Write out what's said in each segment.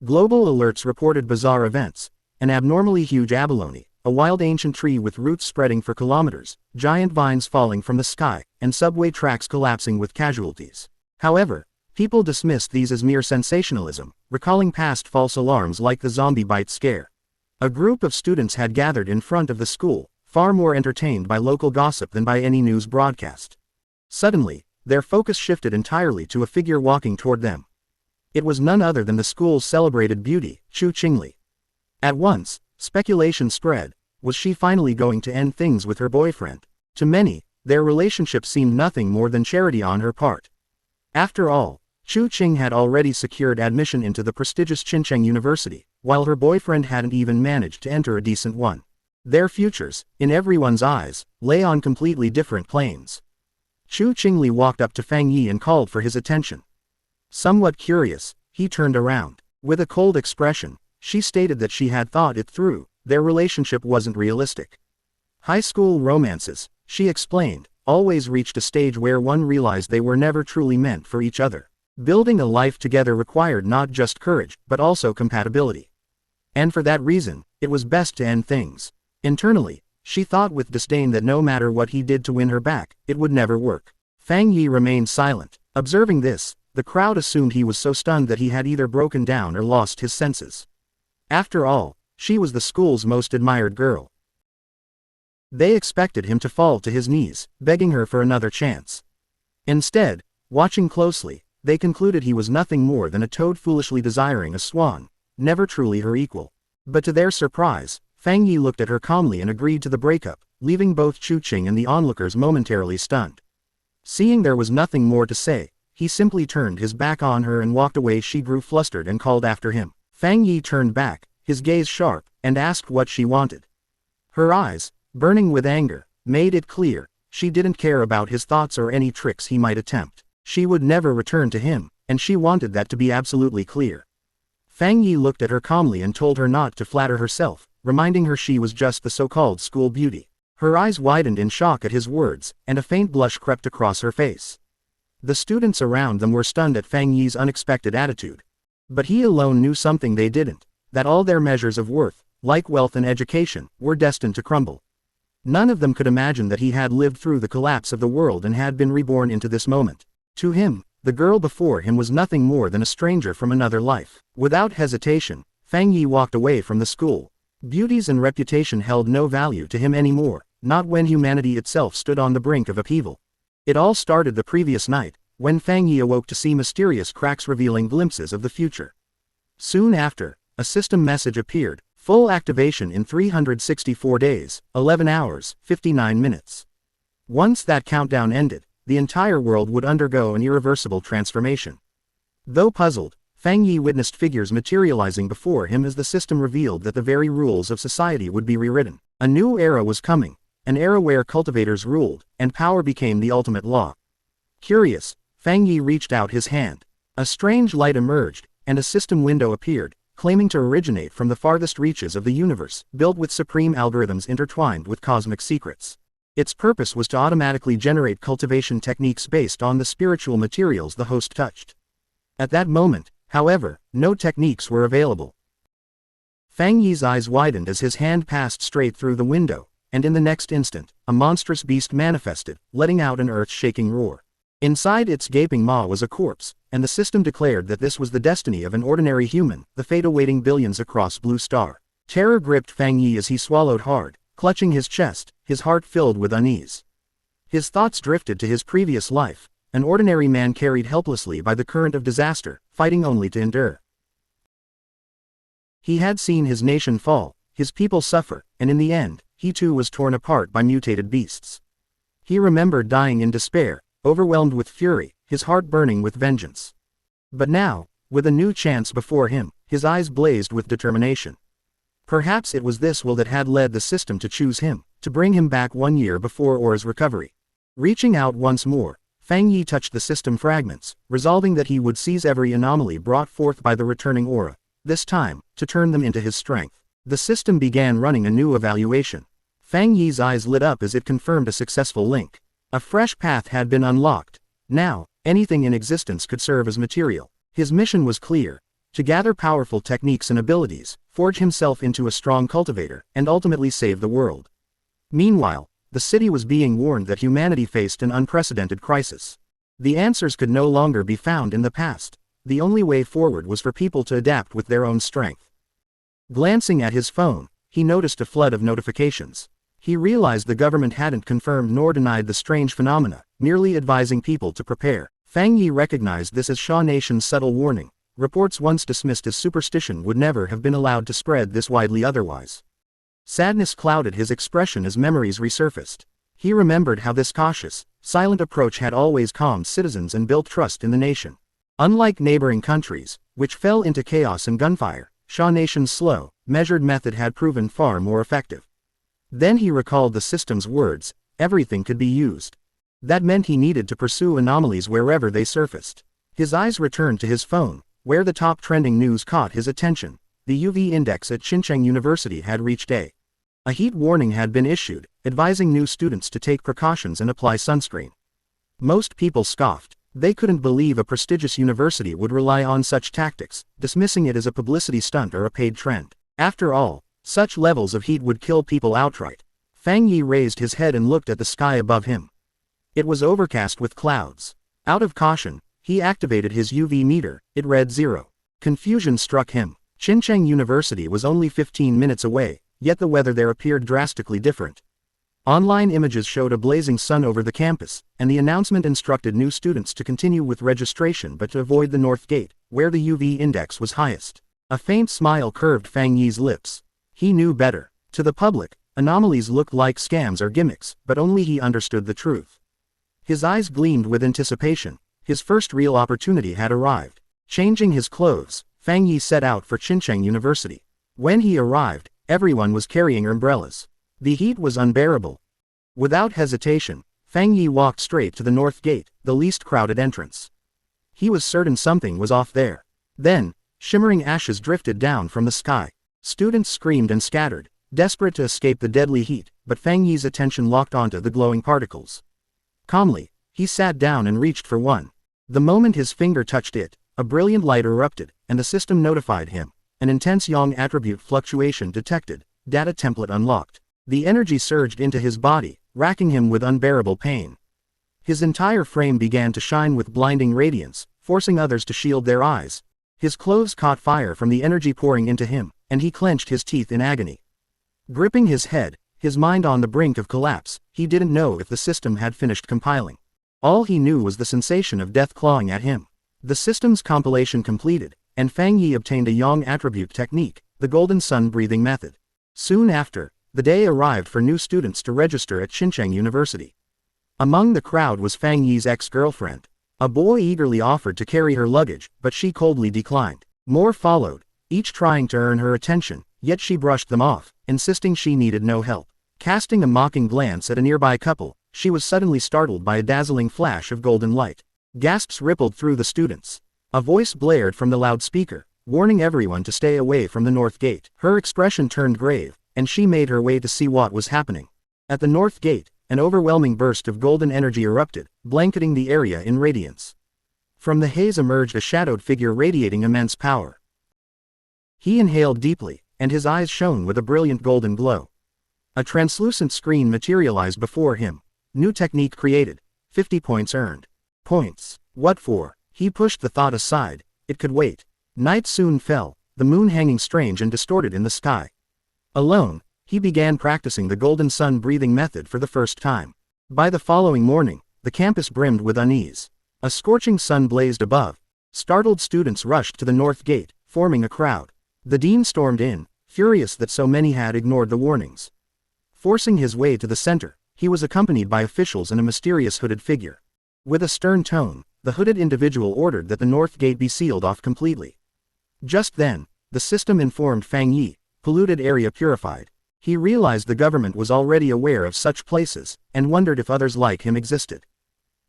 Global alerts reported bizarre events: an abnormally huge abalone, a wild ancient tree with roots spreading for kilometers, giant vines falling from the sky, and subway tracks collapsing with casualties. However, people dismissed these as mere sensationalism, recalling past false alarms like the zombie bite scare. A group of students had gathered in front of the school, far more entertained by local gossip than by any news broadcast. Suddenly, their focus shifted entirely to a figure walking toward them. It was none other than the school's celebrated beauty, Chu Qingli. At once, speculation spread: was she finally going to end things with her boyfriend? To many, their relationship seemed nothing more than charity on her part. After all, Chu Qing had already secured admission into the prestigious Qincheng University, while her boyfriend hadn't even managed to enter a decent one. Their futures, in everyone's eyes, lay on completely different planes. Chu Qingli walked up to Fang Yi and called for his attention. Somewhat curious, he turned around. With a cold expression, she stated that she had thought it through: their relationship wasn't realistic. High school romances, she explained, always reached a stage where one realized they were never truly meant for each other. Building a life together required not just courage, but also compatibility. And for that reason, it was best to end things. Internally, she thought with disdain that no matter what he did to win her back, it would never work. Fang Yi remained silent. Observing this, the crowd assumed he was so stunned that he had either broken down or lost his senses. After all, she was the school's most admired girl. They expected him to fall to his knees, begging her for another chance. Instead, watching closely, they concluded he was nothing more than a toad foolishly desiring a swan, never truly her equal. But to their surprise, Fang Yi looked at her calmly and agreed to the breakup, leaving both Chu Qing and the onlookers momentarily stunned. Seeing there was nothing more to say, he simply turned his back on her and walked away. She grew flustered and called after him. Fang Yi turned back, his gaze sharp, and asked what she wanted. Her eyes, burning with anger, made it clear she didn't care about his thoughts or any tricks he might attempt. She would never return to him, and she wanted that to be absolutely clear. Fang Yi looked at her calmly and told her not to flatter herself, reminding her she was just the so-called school beauty. Her eyes widened in shock at his words, and a faint blush crept across her face. The students around them were stunned at Fang Yi's unexpected attitude. But he alone knew something they didn't: that all their measures of worth, like wealth and education, were destined to crumble. None of them could imagine that he had lived through the collapse of the world and had been reborn into this moment. To him, the girl before him was nothing more than a stranger from another life. Without hesitation, Fang Yi walked away from the school. Beauties and reputation held no value to him anymore, not when humanity itself stood on the brink of upheaval. It all started the previous night, when Fang Yi awoke to see mysterious cracks revealing glimpses of the future. Soon after, a system message appeared: full activation in 364 days, 11 hours, 59 minutes. Once that countdown ended, the entire world would undergo an irreversible transformation. Though puzzled, Fang Yi witnessed figures materializing before him as the system revealed that the very rules of society would be rewritten. A new era was coming, an era where cultivators ruled, and power became the ultimate law. Curious, Fang Yi reached out his hand. A strange light emerged, and a system window appeared, claiming to originate from the farthest reaches of the universe, built with supreme algorithms intertwined with cosmic secrets. Its purpose was to automatically generate cultivation techniques based on the spiritual materials the host touched. At that moment, however, no techniques were available. Fang Yi's eyes widened as his hand passed straight through the window, and in the next instant, a monstrous beast manifested, letting out an earth-shaking roar. Inside its gaping maw was a corpse, and the system declared that this was the destiny of an ordinary human, the fate awaiting billions across Blue Star. Terror gripped Fang Yi as he swallowed hard, clutching his chest, his heart filled with unease. His thoughts drifted to his previous life, an ordinary man carried helplessly by the current of disaster, fighting only to endure. He had seen his nation fall, his people suffer, and in the end, he too was torn apart by mutated beasts. He remembered dying in despair, overwhelmed with fury, his heart burning with vengeance. But now, with a new chance before him, his eyes blazed with determination. Perhaps it was this will that had led the system to choose him, to bring him back 1 year before Aura's recovery. Reaching out once more, Fang Yi touched the system fragments, resolving that he would seize every anomaly brought forth by the returning Aura, this time, to turn them into his strength. The system began running a new evaluation. Fang Yi's eyes lit up as it confirmed a successful link. A fresh path had been unlocked. Now, anything in existence could serve as material. His mission was clear: to gather powerful techniques and abilities, forge himself into a strong cultivator, and ultimately save the world. Meanwhile, the city was being warned that humanity faced an unprecedented crisis. The answers could no longer be found in the past. The only way forward was for people to adapt with their own strength. Glancing at his phone, he noticed a flood of notifications. He realized the government hadn't confirmed nor denied the strange phenomena, merely advising people to prepare. Fang Yi recognized this as Sha Nation's subtle warning. Reports once dismissed as superstition would never have been allowed to spread this widely otherwise. Sadness clouded his expression as memories resurfaced. He remembered how this cautious, silent approach had always calmed citizens and built trust in the nation. Unlike neighboring countries, which fell into chaos and gunfire, Sha Nation's slow, measured method had proven far more effective. Then he recalled the system's words, everything could be used. That meant he needed to pursue anomalies wherever they surfaced. His eyes returned to his phone, where the top trending news caught his attention. The UV index at Xinjiang University had reached A. A heat warning had been issued, advising new students to take precautions and apply sunscreen. Most people scoffed. They couldn't believe a prestigious university would rely on such tactics, dismissing it as a publicity stunt or a paid trend. After all, such levels of heat would kill people outright. Fang Yi raised his head and looked at the sky above him. It was overcast with clouds. Out of caution, he activated his UV meter. It read 0. Confusion struck him. Xinjiang University was only 15 minutes away, yet the weather there appeared drastically different. Online images showed a blazing sun over the campus, and the announcement instructed new students to continue with registration but to avoid the north gate, where the UV index was highest. A faint smile curved Fang Yi's lips. He knew better. To the public, anomalies looked like scams or gimmicks, but only he understood the truth. His eyes gleamed with anticipation. His first real opportunity had arrived. Changing his clothes, Fang Yi set out for Xinjiang University. When he arrived, everyone was carrying umbrellas. The heat was unbearable. Without hesitation, Fang Yi walked straight to the north gate, the least crowded entrance. He was certain something was off there. Then, shimmering ashes drifted down from the sky. Students screamed and scattered, desperate to escape the deadly heat, but Fang Yi's attention locked onto the glowing particles. Calmly, he sat down and reached for one. The moment his finger touched it, a brilliant light erupted, and the system notified him. An intense yang attribute fluctuation detected, data template unlocked. The energy surged into his body, racking him with unbearable pain. His entire frame began to shine with blinding radiance, forcing others to shield their eyes. His clothes caught fire from the energy pouring into him, and he clenched his teeth in agony. Gripping his head, his mind on the brink of collapse, he didn't know if the system had finished compiling. All he knew was the sensation of death clawing at him. The system's compilation completed, and Fang Yi obtained a yang attribute technique, the golden sun breathing method. Soon after, the day arrived for new students to register at Xinjiang University. Among the crowd was Fang Yi's ex-girlfriend. A boy eagerly offered to carry her luggage, but she coldly declined. More followed, each trying to earn her attention, yet she brushed them off, insisting she needed no help. Casting a mocking glance at a nearby couple, she was suddenly startled by a dazzling flash of golden light. Gasps rippled through the students. A voice blared from the loudspeaker, warning everyone to stay away from the north gate. Her expression turned grave, and she made her way to see what was happening. At the north gate, an overwhelming burst of golden energy erupted, blanketing the area in radiance. From the haze emerged a shadowed figure radiating immense power. He inhaled deeply, and his eyes shone with a brilliant golden glow. A translucent screen materialized before him. New technique created. 50 points earned. Points. What for? He pushed the thought aside. It could wait. Night soon fell, the moon hanging strange and distorted in the sky. Alone, he began practicing the golden sun breathing method for the first time. By the following morning, the campus brimmed with unease. A scorching sun blazed above. Startled students rushed to the north gate, forming a crowd. The dean stormed in, furious that so many had ignored the warnings. Forcing his way to the center, he was accompanied by officials and a mysterious hooded figure. With a stern tone, the hooded individual ordered that the north gate be sealed off completely. Just then, the system informed Fang Yi, polluted area purified. He realized the government was already aware of such places, and wondered if others like him existed.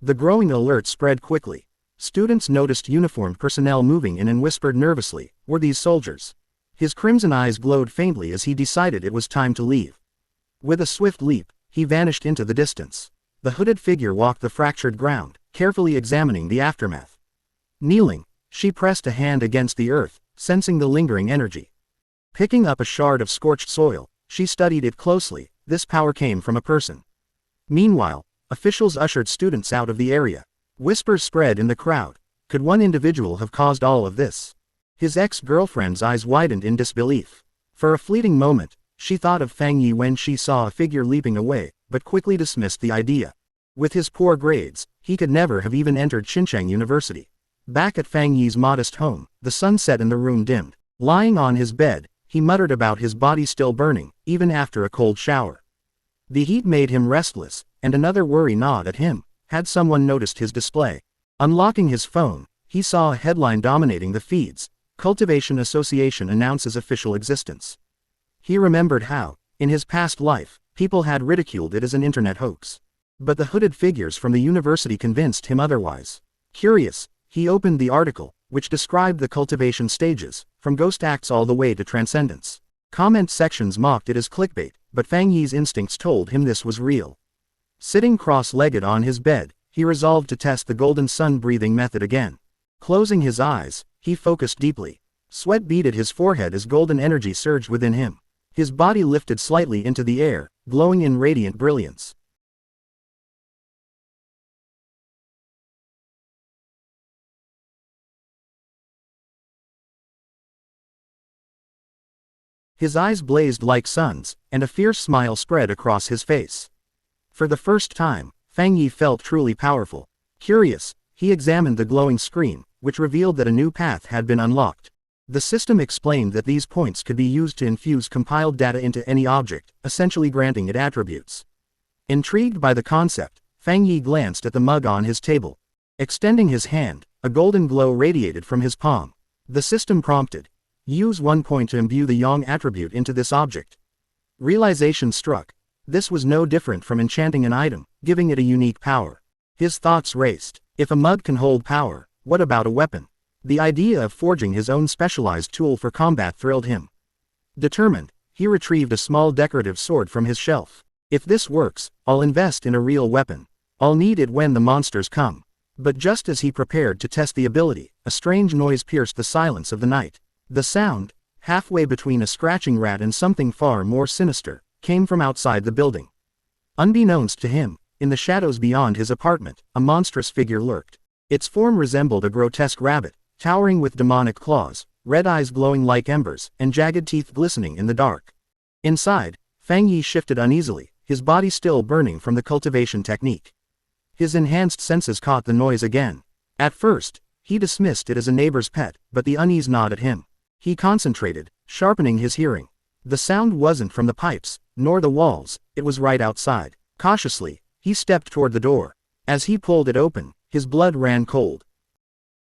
The growing alert spread quickly. Students noticed uniformed personnel moving in and whispered nervously, "Were these soldiers?" His crimson eyes glowed faintly as he decided it was time to leave. With a swift leap, he vanished into the distance. The hooded figure walked the fractured ground, carefully examining the aftermath. Kneeling, she pressed a hand against the earth, sensing the lingering energy. Picking up a shard of scorched soil, she studied it closely. This power came from a person. Meanwhile, officials ushered students out of the area. Whispers spread in the crowd. Could one individual have caused all of this? His ex-girlfriend's eyes widened in disbelief. For a fleeting moment, she thought of Fang Yi when she saw a figure leaping away, but quickly dismissed the idea. With his poor grades, he could never have even entered Xinjiang University. Back at Fang Yi's modest home, the sun set and the room dimmed. Lying on his bed, he muttered about his body still burning, even after a cold shower. The heat made him restless, and another worry gnawed at him. Had someone noticed his display? Unlocking his phone, he saw a headline dominating the feeds. Cultivation Association announces official existence. He remembered how, in his past life, people had ridiculed it as an internet hoax. But the hooded figures from the university convinced him otherwise. Curious, he opened the article, which described the cultivation stages, from ghost acts all the way to transcendence. Comment sections mocked it as clickbait, but Fang Yi's instincts told him this was real. Sitting cross-legged on his bed, he resolved to test the golden sun-breathing method again. Closing his eyes, he focused deeply. Sweat beaded his forehead as golden energy surged within him. His body lifted slightly into the air, glowing in radiant brilliance. His eyes blazed like suns, and a fierce smile spread across his face. For the first time, Fang Yi felt truly powerful. Curious, he examined the glowing screen, which revealed that a new path had been unlocked. The system explained that these points could be used to infuse compiled data into any object, essentially granting it attributes. Intrigued by the concept, Fang Yi glanced at the mug on his table. Extending his hand, a golden glow radiated from his palm. The system prompted, "Use 1 point to imbue the Yang attribute into this object." Realization struck. This was no different from enchanting an item, giving it a unique power. His thoughts raced. If a mug can hold power, what about a weapon? The idea of forging his own specialized tool for combat thrilled him. Determined, he retrieved a small decorative sword from his shelf. If this works, I'll invest in a real weapon. I'll need it when the monsters come. But just as he prepared to test the ability, a strange noise pierced the silence of the night. The sound, halfway between a scratching rat and something far more sinister, came from outside the building. Unbeknownst to him, in the shadows beyond his apartment, a monstrous figure lurked. Its form resembled a grotesque rabbit, towering with demonic claws, red eyes glowing like embers, and jagged teeth glistening in the dark. Inside, Fang Yi shifted uneasily, his body still burning from the cultivation technique. His enhanced senses caught the noise again. At first, he dismissed it as a neighbor's pet, but the unease gnawed at him. He concentrated, sharpening his hearing. The sound wasn't from the pipes, nor the walls, it was right outside. Cautiously, he stepped toward the door. As he pulled it open, his blood ran cold.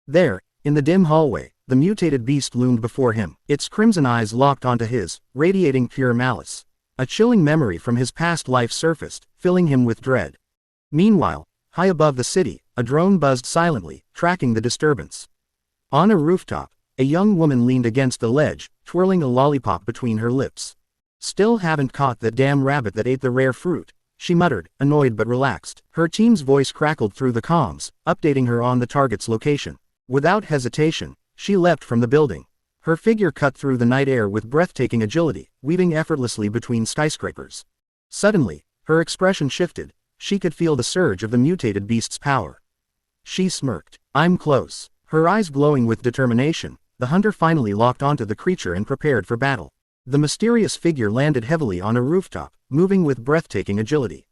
There, in the dim hallway, the mutated beast loomed before him, its crimson eyes locked onto his, radiating pure malice. A chilling memory from his past life surfaced, filling him with dread. Meanwhile, high above the city, a drone buzzed silently, tracking the disturbance. On a rooftop, a young woman leaned against the ledge, twirling a lollipop between her lips. "Still haven't caught that damn rabbit that ate the rare fruit," she muttered, annoyed but relaxed. Her team's voice crackled through the comms, updating her on the target's location. Without hesitation, she leapt from the building. Her figure cut through the night air with breathtaking agility, weaving effortlessly between skyscrapers. Suddenly, her expression shifted. She could feel the surge of the mutated beast's power. She smirked. "I'm close." Her eyes glowing with determination, the hunter finally locked onto the creature and prepared for battle. The mysterious figure landed heavily on a rooftop, moving with breathtaking agility.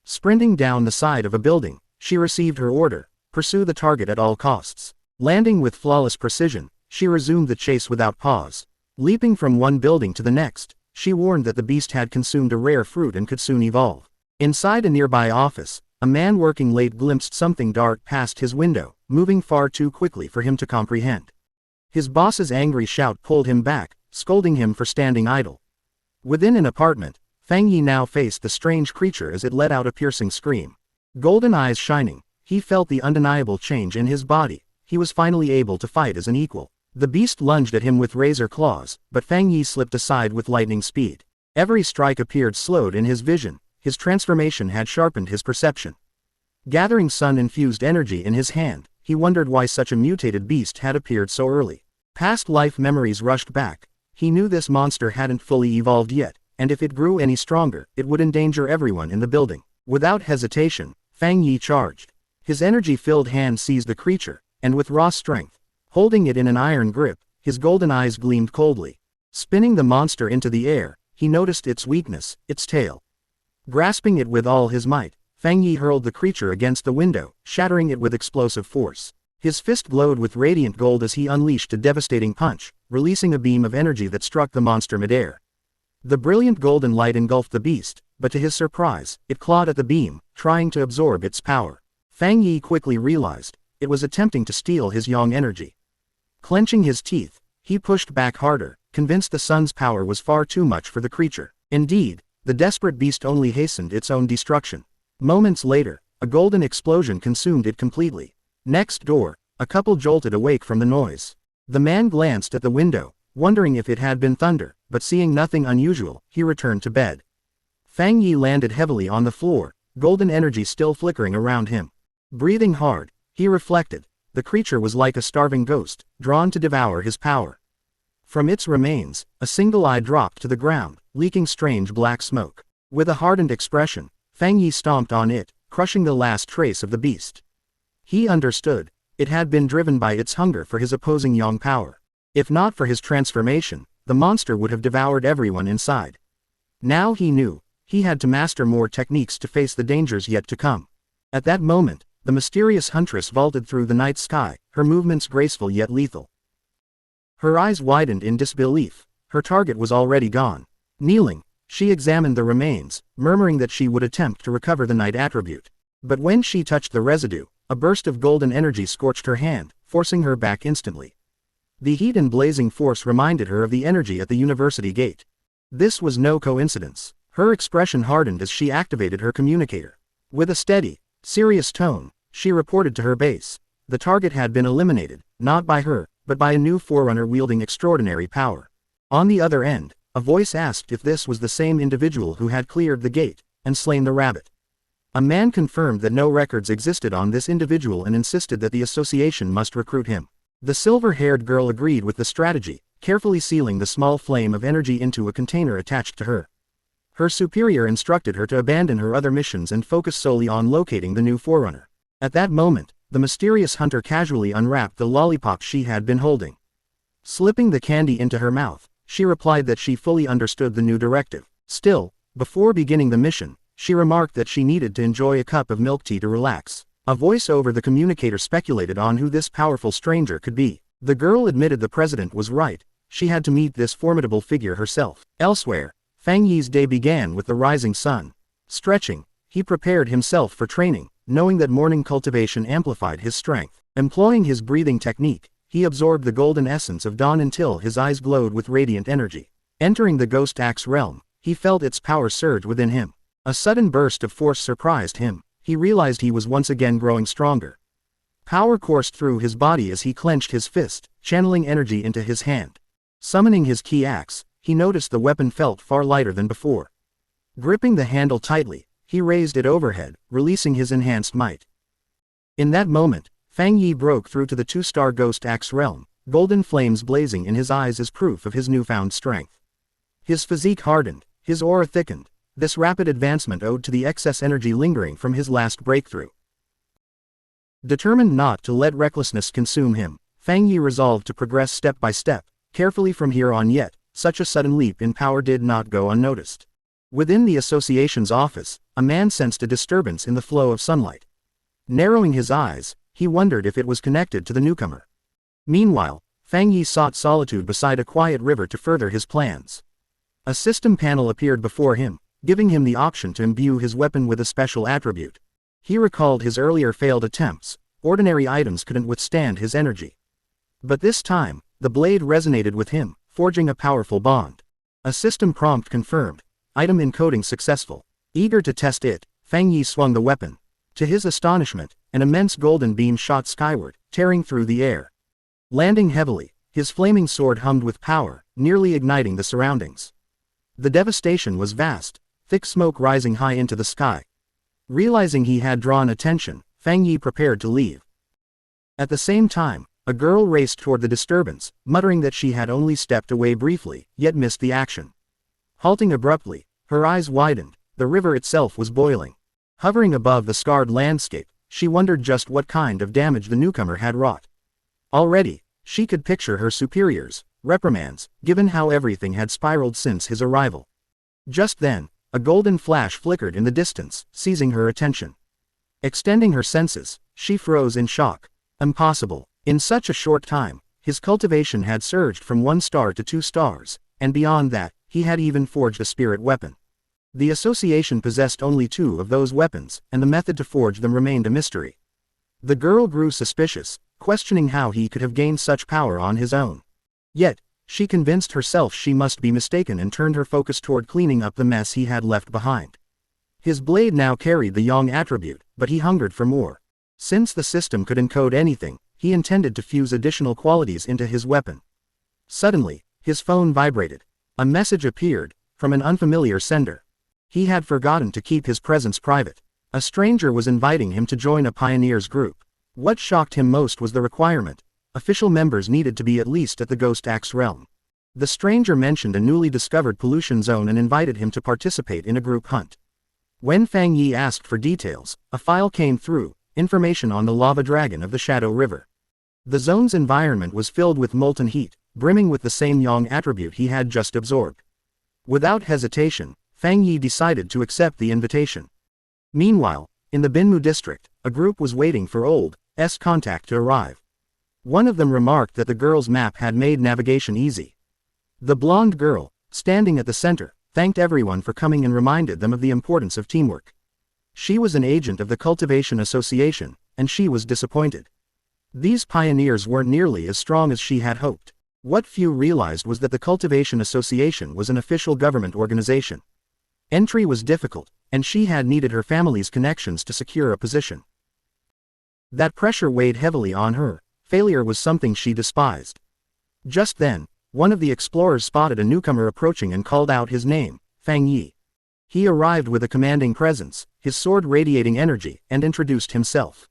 Sprinting down the side of a building, she received her order: pursue the target at all costs. Landing with flawless precision, she resumed the chase without pause. Leaping from one building to the next, she warned that the beast had consumed a rare fruit and could soon evolve. Inside a nearby office, a man working late glimpsed something dart past his window, moving far too quickly for him to comprehend. His boss's angry shout pulled him back, scolding him for standing idle. Within an apartment, Fang Yi now faced the strange creature as it let out a piercing scream. Golden eyes shining, he felt the undeniable change in his body. He was finally able to fight as an equal. The beast lunged at him with razor claws, but Fang Yi slipped aside with lightning speed. Every strike appeared slowed in his vision. His transformation had sharpened his perception. Gathering sun-infused energy in his hand, he wondered why such a mutated beast had appeared so early. Past life memories rushed back. He knew this monster hadn't fully evolved yet, and if it grew any stronger, it would endanger everyone in the building. Without hesitation, Fang Yi charged. His energy-filled hand seized the creature, and with raw strength, holding it in an iron grip, his golden eyes gleamed coldly. Spinning the monster into the air, he noticed its weakness, its tail. Grasping it with all his might, Fang Yi hurled the creature against the window, shattering it with explosive force. His fist glowed with radiant gold as he unleashed a devastating punch, releasing a beam of energy that struck the monster midair. The brilliant golden light engulfed the beast, but to his surprise, it clawed at the beam, trying to absorb its power. Fang Yi quickly realized, it was attempting to steal his yang energy. Clenching his teeth, he pushed back harder, convinced the sun's power was far too much for the creature. Indeed, the desperate beast only hastened its own destruction. Moments later, a golden explosion consumed it completely. Next door, a couple jolted awake from the noise. The man glanced at the window, wondering if it had been thunder, but seeing nothing unusual, he returned to bed. Fang Yi landed heavily on the floor, golden energy still flickering around him. Breathing hard, he reflected, the creature was like a starving ghost, drawn to devour his power. From its remains, a single eye dropped to the ground, leaking strange black smoke. With a hardened expression, Fang Yi stomped on it, crushing the last trace of the beast. He understood, it had been driven by its hunger for his opposing yang power. If not for his transformation, the monster would have devoured everyone inside. Now he knew, he had to master more techniques to face the dangers yet to come. At that moment, the mysterious huntress vaulted through the night sky, her movements graceful yet lethal. Her eyes widened in disbelief, her target was already gone. Kneeling, she examined the remains, murmuring that she would attempt to recover the night attribute. But when she touched the residue, a burst of golden energy scorched her hand, forcing her back instantly. The heat and blazing force reminded her of the energy at the university gate. This was no coincidence. Her expression hardened as she activated her communicator. With a steady, serious tone, she reported to her base. The target had been eliminated, not by her, but by a new forerunner wielding extraordinary power. On the other end, a voice asked if this was the same individual who had cleared the gate and slain the rabbit. A man confirmed that no records existed on this individual and insisted that the association must recruit him. The silver-haired girl agreed with the strategy, carefully sealing the small flame of energy into a container attached to her. Her superior instructed her to abandon her other missions and focus solely on locating the new forerunner. At that moment, the mysterious hunter casually unwrapped the lollipop she had been holding. Slipping the candy into her mouth, she replied that she fully understood the new directive. Still, before beginning the mission, she remarked that she needed to enjoy a cup of milk tea to relax. A voice over the communicator speculated on who this powerful stranger could be. The girl admitted the president was right, she had to meet this formidable figure herself. Elsewhere, Fang Yi's day began with the rising sun. Stretching, he prepared himself for training, knowing that morning cultivation amplified his strength. Employing his breathing technique, he absorbed the golden essence of dawn until his eyes glowed with radiant energy. Entering the ghost axe realm, he felt its power surge within him. A sudden burst of force surprised him. He realized he was once again growing stronger. Power coursed through his body as he clenched his fist, channeling energy into his hand. Summoning his key axe, he noticed the weapon felt far lighter than before. Gripping the handle tightly, he raised it overhead, releasing his enhanced might. In that moment, Fang Yi broke through to the two-star ghost axe realm, golden flames blazing in his eyes as proof of his newfound strength. His physique hardened, his aura thickened. This rapid advancement owed to the excess energy lingering from his last breakthrough. Determined not to let recklessness consume him, Fang Yi resolved to progress step by step, carefully from here on. Yet such a sudden leap in power did not go unnoticed. Within the association's office, a man sensed a disturbance in the flow of sunlight. Narrowing his eyes, he wondered if it was connected to the newcomer. Meanwhile, Fang Yi sought solitude beside a quiet river to further his plans. A system panel appeared before him, giving him the option to imbue his weapon with a special attribute. He recalled his earlier failed attempts. Ordinary items couldn't withstand his energy. But this time, the blade resonated with him, forging a powerful bond. A system prompt confirmed. Item encoding successful. Eager to test it, Fang Yi swung the weapon. To his astonishment, an immense golden beam shot skyward, tearing through the air. Landing heavily, his flaming sword hummed with power, nearly igniting the surroundings. The devastation was vast, thick smoke rising high into the sky. Realizing he had drawn attention, Fang Yi prepared to leave. At the same time, A girl raced toward the disturbance, muttering that she had only stepped away briefly, yet missed the action. Halting abruptly, her eyes widened. The river itself was boiling. Hovering above the scarred landscape, she wondered just what kind of damage the newcomer had wrought. Already, she could picture her superiors' reprimands, given how everything had spiraled since his arrival. Just then, a golden flash flickered in the distance, seizing her attention. Extending her senses, she froze in shock. Impossible. In such a short time, his cultivation had surged from 1 star to 2 stars, and beyond that, he had even forged a spirit weapon. The association possessed only 2 of those weapons, and the method to forge them remained a mystery. The girl grew suspicious, questioning how he could have gained such power on his own. Yet, she convinced herself she must be mistaken and turned her focus toward cleaning up the mess he had left behind. His blade now carried the Yang attribute, but he hungered for more. Since the system could encode anything, he intended to fuse additional qualities into his weapon. Suddenly, his phone vibrated. A message appeared, from an unfamiliar sender. He had forgotten to keep his presence private. A stranger was inviting him to join a pioneers group. What shocked him most was the requirement. Official members needed to be at least at the Ghost Axe realm. The stranger mentioned a newly discovered pollution zone and invited him to participate in a group hunt. When Fang Yi asked for details, a file came through, information on the lava dragon of the Shadow River. The zone's environment was filled with molten heat, brimming with the same Yang attribute he had just absorbed. Without hesitation, Fang Yi decided to accept the invitation. Meanwhile, in the Binmu district, a group was waiting for Old S contact to arrive. One of them remarked that the girl's map had made navigation easy. The blonde girl, standing at the center, thanked everyone for coming and reminded them of the importance of teamwork. She was an agent of the Cultivation Association, and she was disappointed. These pioneers weren't nearly as strong as she had hoped. What few realized was that the Cultivation Association was an official government organization. Entry was difficult, and she had needed her family's connections to secure a position. That pressure weighed heavily on her. Failure was something she despised. Just then, one of the explorers spotted a newcomer approaching and called out his name, Fang Yi. He arrived with a commanding presence, his sword radiating energy, and introduced himself.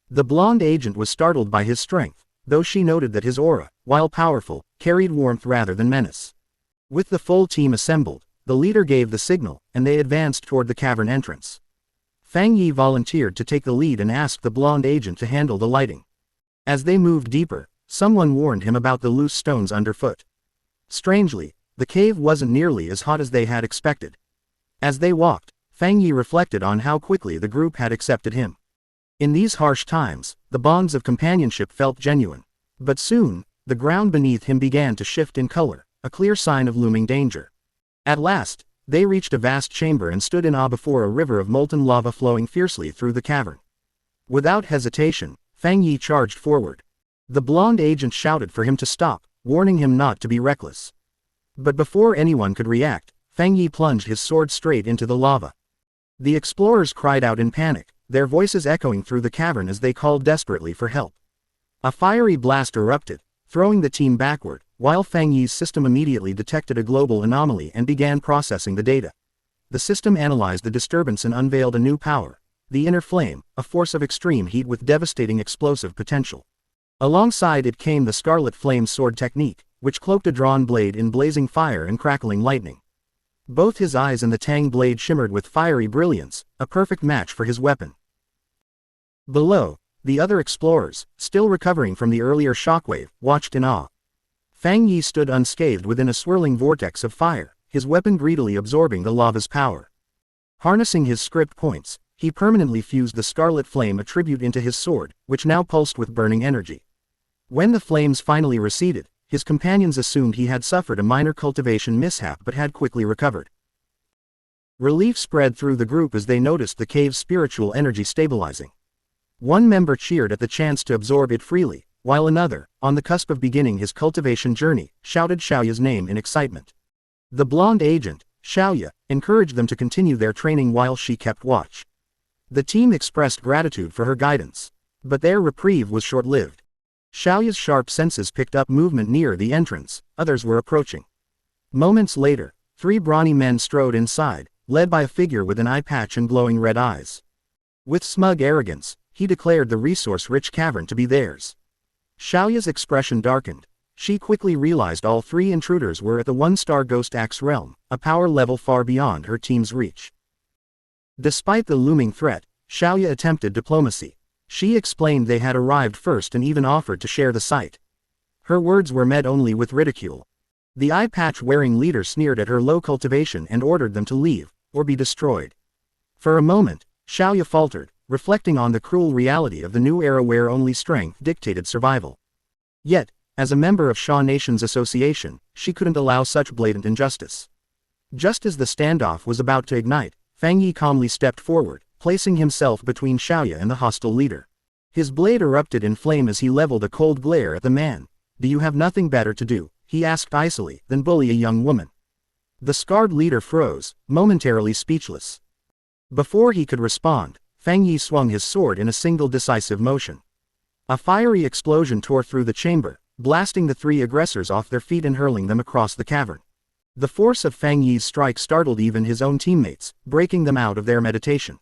The blonde agent was startled by his strength, though she noted that his aura, while powerful, carried warmth rather than menace. With the full team assembled, the leader gave the signal, and they advanced toward the cavern entrance. Fang Yi volunteered to take the lead and asked the blonde agent to handle the lighting. As they moved deeper, someone warned him about the loose stones underfoot. Strangely, the cave wasn't nearly as hot as they had expected. As they walked, Fang Yi reflected on how quickly the group had accepted him. In these harsh times, the bonds of companionship felt genuine. But soon, the ground beneath him began to shift in color, a clear sign of looming danger. At last, they reached a vast chamber and stood in awe before a river of molten lava flowing fiercely through the cavern. Without hesitation, Fang Yi charged forward. The blonde agent shouted for him to stop, warning him not to be reckless. But before anyone could react, Fang Yi plunged his sword straight into the lava. The explorers cried out in panic, their voices echoing through the cavern as they called desperately for help. A fiery blast erupted, throwing the team backward, while Fang Yi's system immediately detected a global anomaly and began processing the data. The system analyzed the disturbance and unveiled a new power, the inner flame, a force of extreme heat with devastating explosive potential. Alongside it came the Scarlet Flame sword technique, which cloaked a drawn blade in blazing fire and crackling lightning. Both his eyes and the Tang blade shimmered with fiery brilliance, a perfect match for his weapon. Below, the other explorers, still recovering from the earlier shockwave, watched in awe. Fang Yi stood unscathed within a swirling vortex of fire, his weapon greedily absorbing the lava's power. Harnessing his script points, he permanently fused the Scarlet Flame attribute into his sword, which now pulsed with burning energy. When the flames finally receded, his companions assumed he had suffered a minor cultivation mishap but had quickly recovered. Relief spread through the group as they noticed the cave's spiritual energy stabilizing. One member cheered at the chance to absorb it freely, while another, on the cusp of beginning his cultivation journey, shouted Xiaoya's name in excitement. The blonde agent, Xiaoya, encouraged them to continue their training while she kept watch. The team expressed gratitude for her guidance. But their reprieve was short-lived. Xiaoya's sharp senses picked up movement near the entrance, others were approaching. Moments later, 3 brawny men strode inside, led by a figure with an eye patch and glowing red eyes. With smug arrogance, he declared the resource-rich cavern to be theirs. Xiaoya's expression darkened. She quickly realized all three intruders were at the one-star Ghost Axe realm, a power level far beyond her team's reach. Despite the looming threat, Xiaoya attempted diplomacy. She explained they had arrived first and even offered to share the site. Her words were met only with ridicule. The eye patch-wearing leader sneered at her low cultivation and ordered them to leave, or be destroyed. For a moment, Xiaoya faltered, reflecting on the cruel reality of the new era where only strength dictated survival. Yet, as a member of Sha Nation's association, she couldn't allow such blatant injustice. Just as the standoff was about to ignite, Fang Yi calmly stepped forward, placing himself between Xiaoya and the hostile leader. His blade erupted in flame as he leveled a cold glare at the man. "Do you have nothing better to do?" he asked icily, "than bully a young woman?" The scarred leader froze, momentarily speechless. Before he could respond, Fang Yi swung his sword in a single decisive motion. A fiery explosion tore through the chamber, blasting the three aggressors off their feet and hurling them across the cavern. The force of Fang Yi's strike startled even his own teammates, breaking them out of their meditation.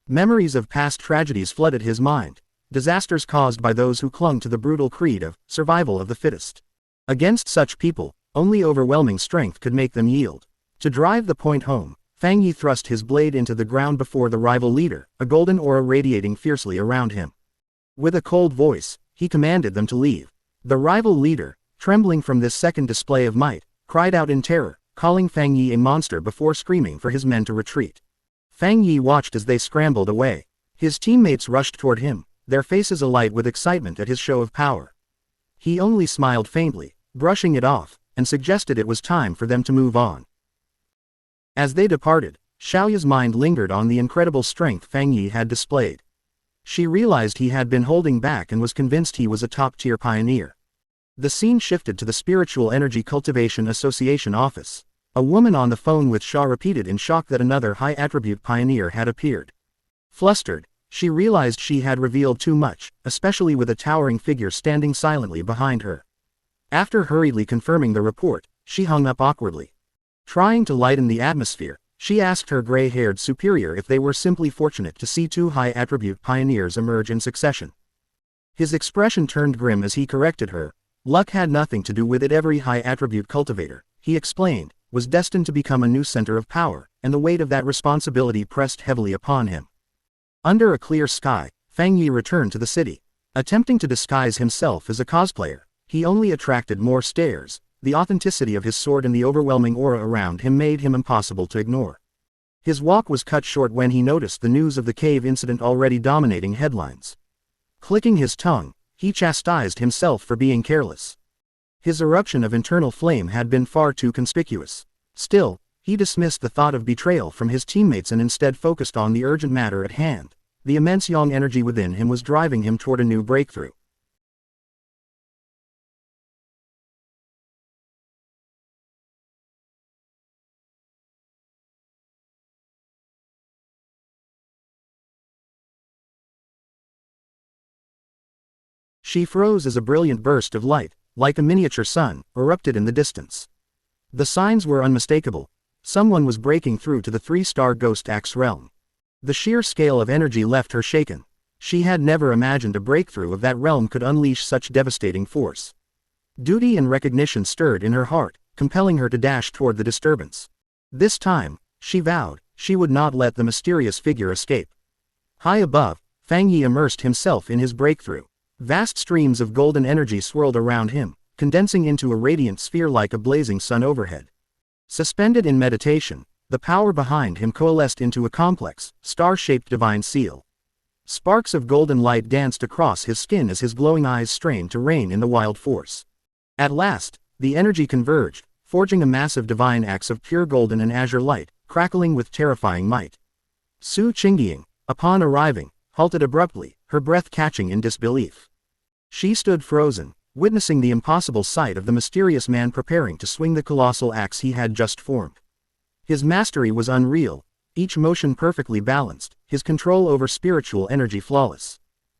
Memories of past tragedies flooded his mind, disasters caused by those who clung to the brutal creed of survival of the fittest. Against such people, only overwhelming strength could make them yield. To drive the point home, Fang Yi thrust his blade into the ground before the rival leader, a golden aura radiating fiercely around him. With a cold voice, he commanded them to leave. The rival leader, trembling from this second display of might, cried out in terror, calling Fang Yi a monster before screaming for his men to retreat. Fang Yi watched as they scrambled away. His teammates rushed toward him, their faces alight with excitement at his show of power. He only smiled faintly, brushing it off, and suggested it was time for them to move on. As they departed, Xiaoya's mind lingered on the incredible strength Fang Yi had displayed. She realized he had been holding back and was convinced he was a top-tier pioneer. The scene shifted to the Spiritual Energy Cultivation Association office. A woman on the phone with Sha repeated in shock that another high-attribute pioneer had appeared. Flustered, she realized she had revealed too much, especially with a towering figure standing silently behind her. After hurriedly confirming the report, she hung up awkwardly. Trying to lighten the atmosphere, she asked her gray-haired superior if they were simply fortunate to see two high-attribute pioneers emerge in succession. His expression turned grim as he corrected her. Luck had nothing to do with it. Every high-attribute cultivator, he explained, was destined to become a new center of power, and the weight of that responsibility pressed heavily upon him. Under a clear sky, Fang Yi returned to the city. Attempting to disguise himself as a cosplayer, he only attracted more stares. The authenticity of his sword and the overwhelming aura around him made him impossible to ignore. His walk was cut short when he noticed the news of the cave incident already dominating headlines. Clicking his tongue, he chastised himself for being careless. His eruption of internal flame had been far too conspicuous. Still, he dismissed the thought of betrayal from his teammates and instead focused on the urgent matter at hand. The immense yang energy within him was driving him toward a new breakthrough. She froze as a brilliant burst of light, like a miniature sun, erupted in the distance. The signs were unmistakable. Someone was breaking through to the three-star Ghost Axe realm. The sheer scale of energy left her shaken. She had never imagined a breakthrough of that realm could unleash such devastating force. Duty and recognition stirred in her heart, compelling her to dash toward the disturbance. This time, she vowed, she would not let the mysterious figure escape. High above, Fang Yi immersed himself in his breakthrough. Vast streams of golden energy swirled around him, condensing into a radiant sphere like a blazing sun overhead. Suspended in meditation, the power behind him coalesced into a complex, star-shaped divine seal. Sparks of golden light danced across his skin as his glowing eyes strained to rein in the wild force. At last, the energy converged, forging a massive divine axe of pure golden and azure light, crackling with terrifying might. Su Qingying, upon arriving, halted abruptly, her breath catching in disbelief. She stood frozen, witnessing the impossible sight of the mysterious man preparing to swing the colossal axe he had just formed. His mastery was unreal, each motion perfectly balanced, his control over spiritual energy flawless.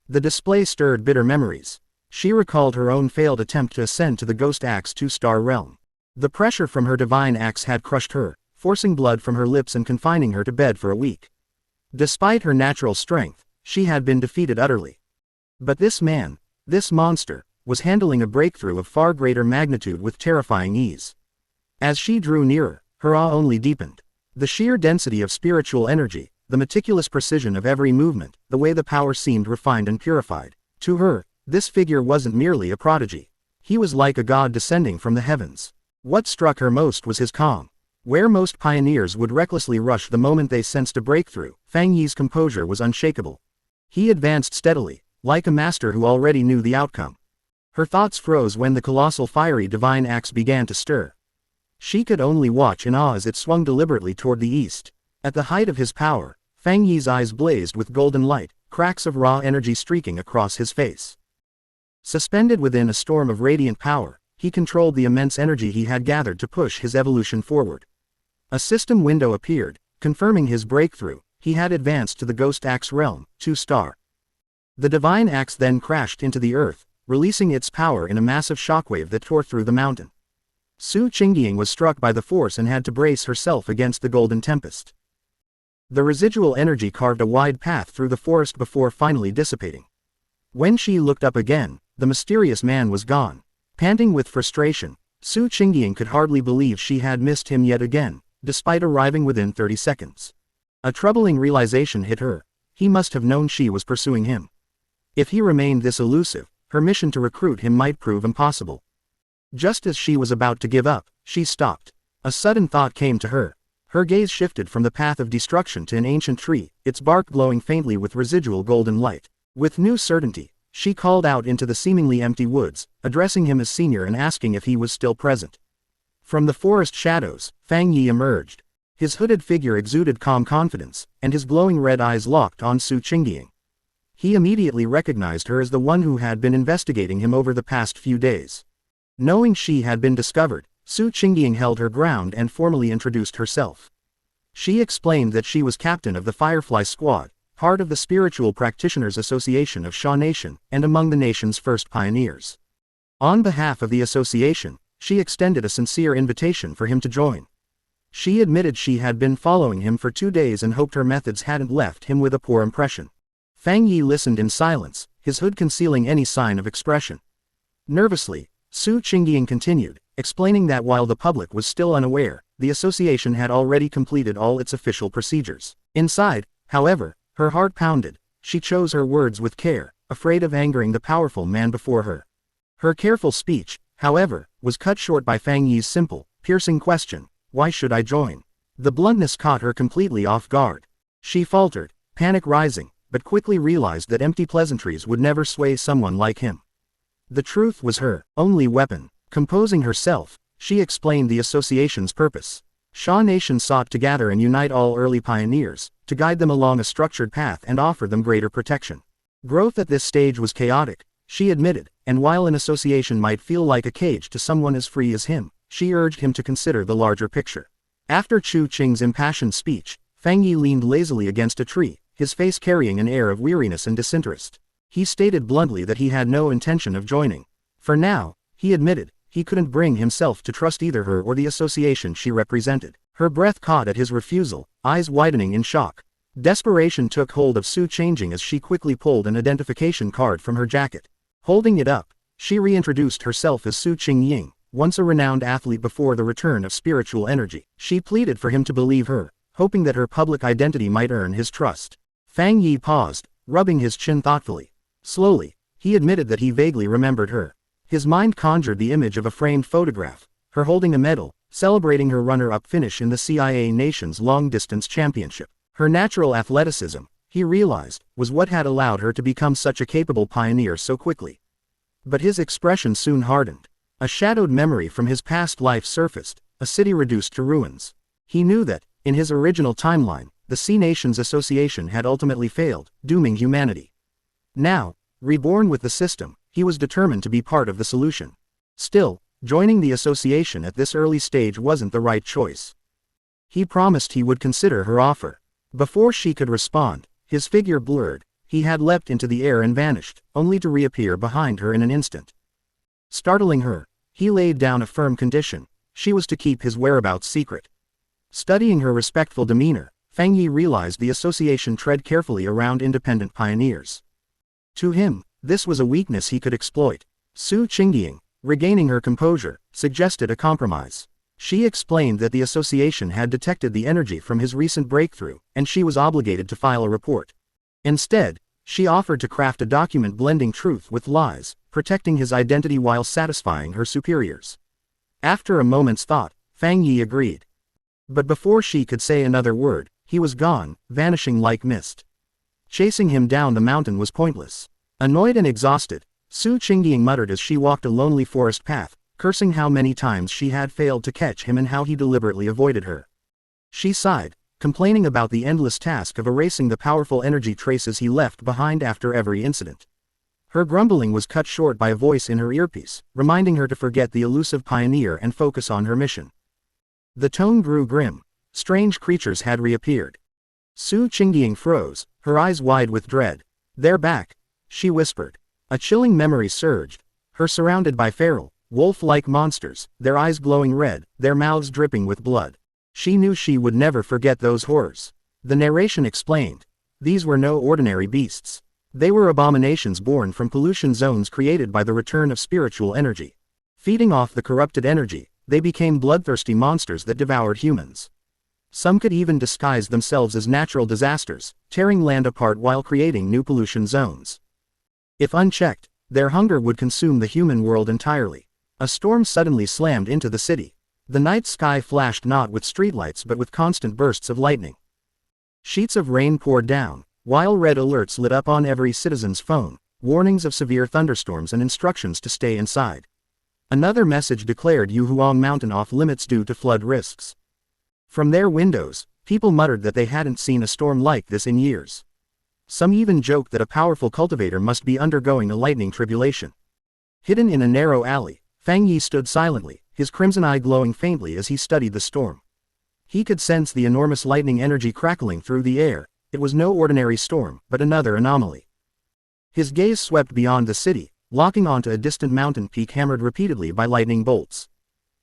The display stirred bitter memories. She recalled her own failed attempt to ascend to the Ghost Axe 2-star realm. The pressure from her divine axe had crushed her, forcing blood from her lips and confining her to bed for a week. Despite her natural strength, she had been defeated utterly. But this man, this monster, was handling a breakthrough of far greater magnitude with terrifying ease. As she drew nearer, her awe only deepened. The sheer density of spiritual energy, the meticulous precision of every movement, the way the power seemed refined and purified. To her, this figure wasn't merely a prodigy. He was like a god descending from the heavens. What struck her most was his calm. Where most pioneers would recklessly rush the moment they sensed a breakthrough, Fang Yi's composure was unshakable. He advanced steadily, like a master who already knew the outcome. Her thoughts froze when the colossal fiery divine axe began to stir. She could only watch in awe as it swung deliberately toward the east. At the height of his power, Fang Yi's eyes blazed with golden light, cracks of raw energy streaking across his face. Suspended within a storm of radiant power, he controlled the immense energy he had gathered to push his evolution forward. A system window appeared, confirming his breakthrough. He had advanced to the Ghost Axe realm, 2-star. The divine axe then crashed into the earth, releasing its power in a massive shockwave that tore through the mountain. Su Qingying was struck by the force and had to brace herself against the golden tempest. The residual energy carved a wide path through the forest before finally dissipating. When she looked up again, the mysterious man was gone. Panting with frustration, Su Qingying could hardly believe she had missed him yet again, despite arriving within 30 seconds. A troubling realization hit her. He must have known she was pursuing him. If he remained this elusive, her mission to recruit him might prove impossible. Just as she was about to give up, she stopped. A sudden thought came to her. Her gaze shifted from the path of destruction to an ancient tree, its bark glowing faintly with residual golden light. With new certainty, she called out into the seemingly empty woods, addressing him as senior and asking if he was still present. From the forest shadows, Fang Yi emerged. His hooded figure exuded calm confidence, and his glowing red eyes locked on Su Qingying. He immediately recognized her as the one who had been investigating him over the past few days. Knowing she had been discovered, Su Qingying held her ground and formally introduced herself. She explained that she was captain of the Firefly Squad, part of the Spiritual Practitioners Association of Sha Nation, and among the nation's first pioneers. On behalf of the association, she extended a sincere invitation for him to join. She admitted she had been following him for 2 days and hoped her methods hadn't left him with a poor impression. Fang Yi listened in silence, his hood concealing any sign of expression. Nervously, Su Qingying continued, explaining that while the public was still unaware, the association had already completed all its official procedures. Inside, however, her heart pounded. She chose her words with care, afraid of angering the powerful man before her. Her careful speech, however, was cut short by Fang Yi's simple, piercing question, "Why should I join?" The bluntness caught her completely off guard. She faltered, panic rising, but quickly realized that empty pleasantries would never sway someone like him. The truth was her only weapon. Composing herself, she explained the association's purpose. Sha Nation sought to gather and unite all early pioneers, to guide them along a structured path and offer them greater protection. Growth at this stage was chaotic, she admitted, and while an association might feel like a cage to someone as free as him, she urged him to consider the larger picture. After Chu Qing's impassioned speech, Fang Yi leaned lazily against a tree, his face carrying an air of weariness and disinterest. He stated bluntly that he had no intention of joining. For now, he admitted, he couldn't bring himself to trust either her or the association she represented. Her breath caught at his refusal, eyes widening in shock. Desperation took hold of Su Qingying as she quickly pulled an identification card from her jacket. Holding it up, she reintroduced herself as Su Qingying, once a renowned athlete before the return of spiritual energy. She pleaded for him to believe her, hoping that her public identity might earn his trust. Fang Yi paused, rubbing his chin thoughtfully. Slowly, he admitted that he vaguely remembered her. His mind conjured the image of a framed photograph, her holding a medal, celebrating her runner-up finish in the CIA Nations long-distance championship. Her natural athleticism, he realized, was what had allowed her to become such a capable pioneer so quickly. But his expression soon hardened. A shadowed memory from his past life surfaced, a city reduced to ruins. He knew that, in his original timeline, the Sea Nations Association had ultimately failed, dooming humanity. Now, reborn with the system, he was determined to be part of the solution. Still, joining the association at this early stage wasn't the right choice. He promised he would consider her offer. Before she could respond, his figure blurred. He had leapt into the air and vanished, only to reappear behind her in an instant. Startling her, he laid down a firm condition. She was to keep his whereabouts secret. Studying her respectful demeanor, Fang Yi realized the association tread carefully around independent pioneers. To him, this was a weakness he could exploit. Su Qingying, regaining her composure, suggested a compromise. She explained that the association had detected the energy from his recent breakthrough, and she was obligated to file a report. Instead, she offered to craft a document blending truth with lies, protecting his identity while satisfying her superiors. After a moment's thought, Fang Yi agreed. But before she could say another word, he was gone, vanishing like mist. Chasing him down the mountain was pointless. Annoyed and exhausted, Su Qingying muttered as she walked a lonely forest path, cursing how many times she had failed to catch him and how he deliberately avoided her. She sighed, complaining about the endless task of erasing the powerful energy traces he left behind after every incident. Her grumbling was cut short by a voice in her earpiece, reminding her to forget the elusive pioneer and focus on her mission. The tone grew grim. Strange creatures had reappeared. Su Qingying froze, her eyes wide with dread. "They're back," she whispered. A chilling memory surged. Her surrounded by feral, wolf-like monsters, their eyes glowing red, their mouths dripping with blood. She knew she would never forget those horrors. The narration explained. These were no ordinary beasts. They were abominations born from pollution zones created by the return of spiritual energy. Feeding off the corrupted energy, they became bloodthirsty monsters that devoured humans. Some could even disguise themselves as natural disasters, tearing land apart while creating new pollution zones. If unchecked, their hunger would consume the human world entirely. A storm suddenly slammed into the city. The night sky flashed not with streetlights but with constant bursts of lightning. Sheets of rain poured down, while red alerts lit up on every citizen's phone, warnings of severe thunderstorms and instructions to stay inside. Another message declared Yuhuang Mountain off limits due to flood risks. From their windows, people muttered that they hadn't seen a storm like this in years. Some even joked that a powerful cultivator must be undergoing a lightning tribulation. Hidden in a narrow alley, Fang Yi stood silently, his crimson eye glowing faintly as he studied the storm. He could sense the enormous lightning energy crackling through the air. It was no ordinary storm, but another anomaly. His gaze swept beyond the city, locking onto a distant mountain peak hammered repeatedly by lightning bolts.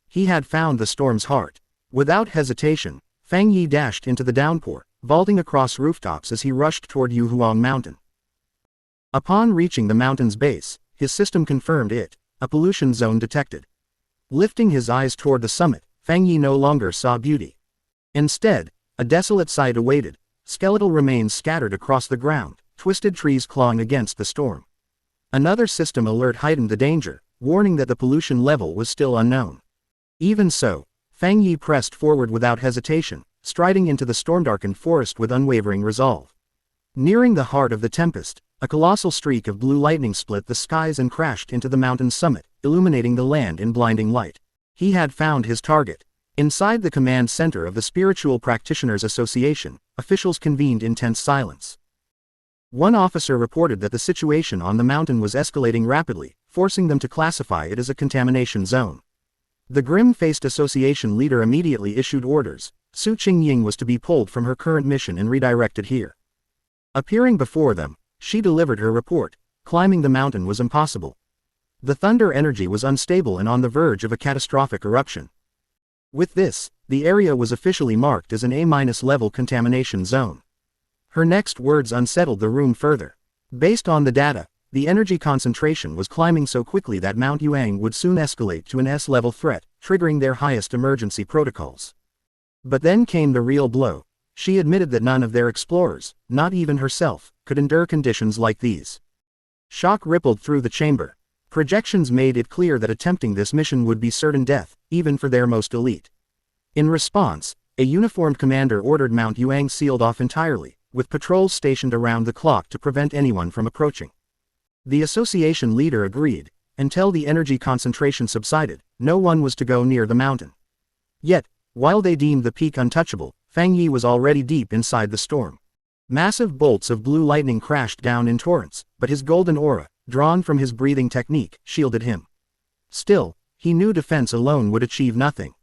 He had found the storm's heart. Without hesitation, Fang Yi dashed into the downpour, vaulting across rooftops as he rushed toward Yuhuang Mountain. Upon reaching the mountain's base, his system confirmed it, a pollution zone detected. Lifting his eyes toward the summit, Fang Yi no longer saw beauty. Instead, a desolate sight awaited, skeletal remains scattered across the ground, twisted trees clawing against the storm. Another system alert heightened the danger, warning that the pollution level was still unknown. Even so, Fang Yi pressed forward without hesitation, striding into the storm-darkened forest with unwavering resolve. Nearing the heart of the tempest, a colossal streak of blue lightning split the skies and crashed into the mountain's summit, illuminating the land in blinding light. He had found his target. Inside the command center of the Spiritual Practitioners Association, officials convened in tense silence. One officer reported that the situation on the mountain was escalating rapidly, forcing them to classify it as a contamination zone. The grim-faced association leader immediately issued orders. Su Qingying was to be pulled from her current mission and redirected here. Appearing before them, she delivered her report. Climbing the mountain was impossible. The thunder energy was unstable and on the verge of a catastrophic eruption. With this, the area was officially marked as an A-level contamination zone. Her next words unsettled the room further. Based on the data, the energy concentration was climbing so quickly that Mount Yuang would soon escalate to an S-level threat, triggering their highest emergency protocols. But then came the real blow. She admitted that none of their explorers, not even herself, could endure conditions like these. Shock rippled through the chamber. Projections made it clear that attempting this mission would be certain death, even for their most elite. In response, a uniformed commander ordered Mount Yuang sealed off entirely, with patrols stationed around the clock to prevent anyone from approaching. The association leader agreed. Until the energy concentration subsided, no one was to go near the mountain. Yet, while they deemed the peak untouchable, Fang Yi was already deep inside the storm. Massive bolts of blue lightning crashed down in torrents, but his golden aura, drawn from his breathing technique, shielded him. Still, he knew defense alone would achieve nothing.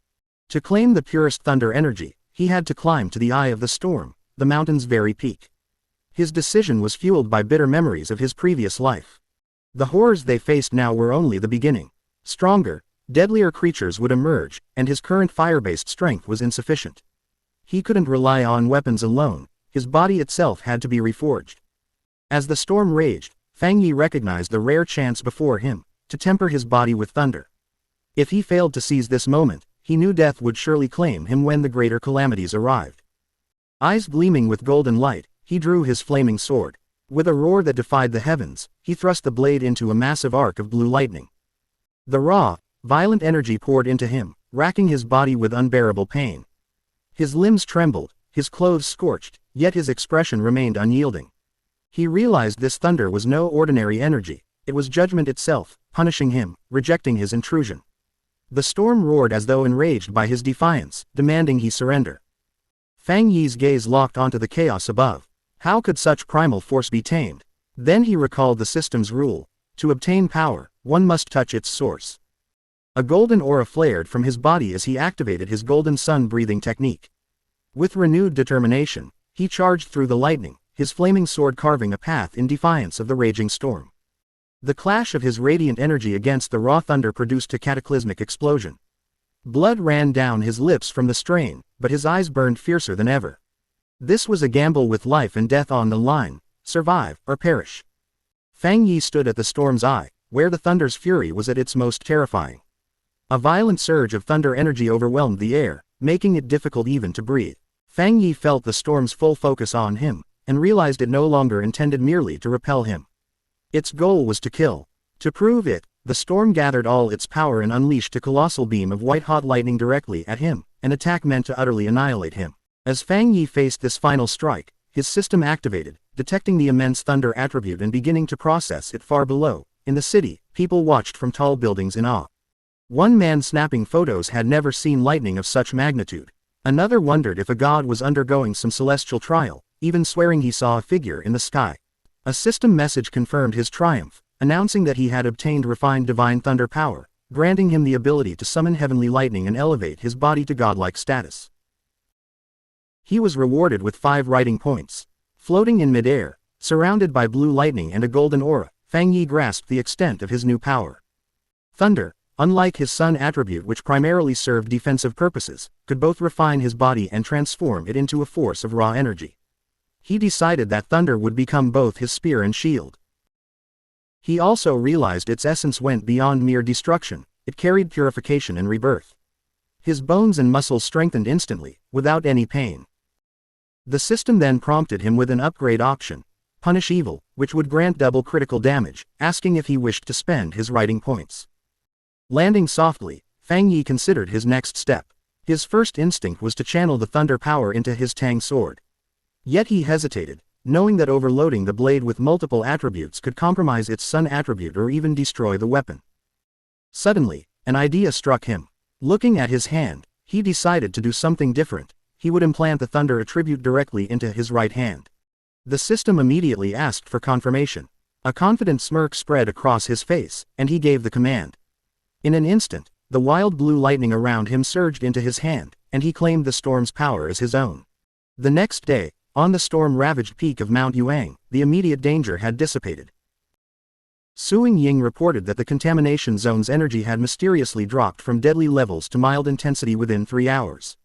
To claim the purest thunder energy, he had to climb to the eye of the storm, the mountain's very peak. His decision was fueled by bitter memories of his previous life. The horrors they faced now were only the beginning. Stronger, deadlier creatures would emerge, and his current fire-based strength was insufficient. He couldn't rely on weapons alone, his body itself had to be reforged. As the storm raged, Fang Yi recognized the rare chance before him, to temper his body with thunder. If he failed to seize this moment, he knew death would surely claim him when the greater calamities arrived. Eyes gleaming with golden light, he drew his flaming sword. With a roar that defied the heavens, he thrust the blade into a massive arc of blue lightning. The raw, violent energy poured into him, racking his body with unbearable pain. His limbs trembled, his clothes scorched, yet his expression remained unyielding. He realized this thunder was no ordinary energy, it was judgment itself, punishing him, rejecting his intrusion. The storm roared as though enraged by his defiance, demanding he surrender. Fang Yi's gaze locked onto the chaos above. How could such primal force be tamed? Then he recalled the system's rule. To obtain power, one must touch its source. A golden aura flared from his body as he activated his golden sun-breathing technique. With renewed determination, he charged through the lightning, his flaming sword carving a path in defiance of the raging storm. The clash of his radiant energy against the raw thunder produced a cataclysmic explosion. Blood ran down his lips from the strain, but his eyes burned fiercer than ever. This was a gamble with life and death on the line, survive or perish. Fang Yi stood at the storm's eye, where the thunder's fury was at its most terrifying. A violent surge of thunder energy overwhelmed the air, making it difficult even to breathe. Fang Yi felt the storm's full focus on him, and realized it no longer intended merely to repel him. Its goal was to kill. To prove it, the storm gathered all its power and unleashed a colossal beam of white-hot lightning directly at him, an attack meant to utterly annihilate him. As Fang Yi faced this final strike, his system activated, detecting the immense thunder attribute and beginning to process it far below. In the city, people watched from tall buildings in awe. One man snapping photos had never seen lightning of such magnitude. Another wondered if a god was undergoing some celestial trial, even swearing he saw a figure in the sky. A system message confirmed his triumph, announcing that he had obtained refined divine thunder power, granting him the ability to summon heavenly lightning and elevate his body to godlike status. He was rewarded with 5 writing points. Floating in midair, surrounded by blue lightning and a golden aura, Fang Yi grasped the extent of his new power. Thunder, unlike his sun attribute which primarily served defensive purposes, could both refine his body and transform it into a force of raw energy. He decided that thunder would become both his spear and shield. He also realized its essence went beyond mere destruction, it carried purification and rebirth. His bones and muscles strengthened instantly, without any pain. The system then prompted him with an upgrade option, Punish Evil, which would grant double critical damage, asking if he wished to spend his writing points. Landing softly, Fang Yi considered his next step. His first instinct was to channel the thunder power into his Tang sword. Yet he hesitated, knowing that overloading the blade with multiple attributes could compromise its sun attribute or even destroy the weapon. Suddenly, an idea struck him. Looking at his hand, he decided to do something different. He would implant the thunder attribute directly into his right hand. The system immediately asked for confirmation. A confident smirk spread across his face, and he gave the command. In an instant, the wild blue lightning around him surged into his hand, and he claimed the storm's power as his own. The next day, on the storm-ravaged peak of Mount Yuang, the immediate danger had dissipated. Suing Ying reported that the contamination zone's energy had mysteriously dropped from deadly levels to mild intensity within 3 hours.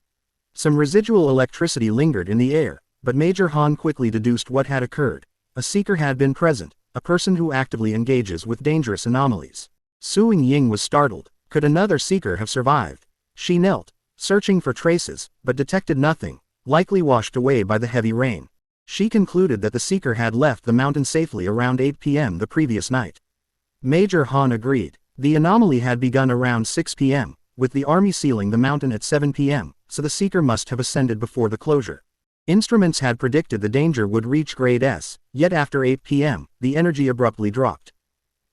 Some residual electricity lingered in the air, but Major Han quickly deduced what had occurred. A seeker had been present, a person who actively engages with dangerous anomalies. Suing Ying was startled. Could another seeker have survived? She knelt, searching for traces, but detected nothing, likely washed away by the heavy rain. She concluded that the seeker had left the mountain safely around 8 p.m. the previous night. Major Han agreed. The anomaly had begun around 6 p.m., with the army sealing the mountain at 7 p.m., so the seeker must have ascended before the closure. Instruments had predicted the danger would reach grade S, yet after 8 p.m., the energy abruptly dropped.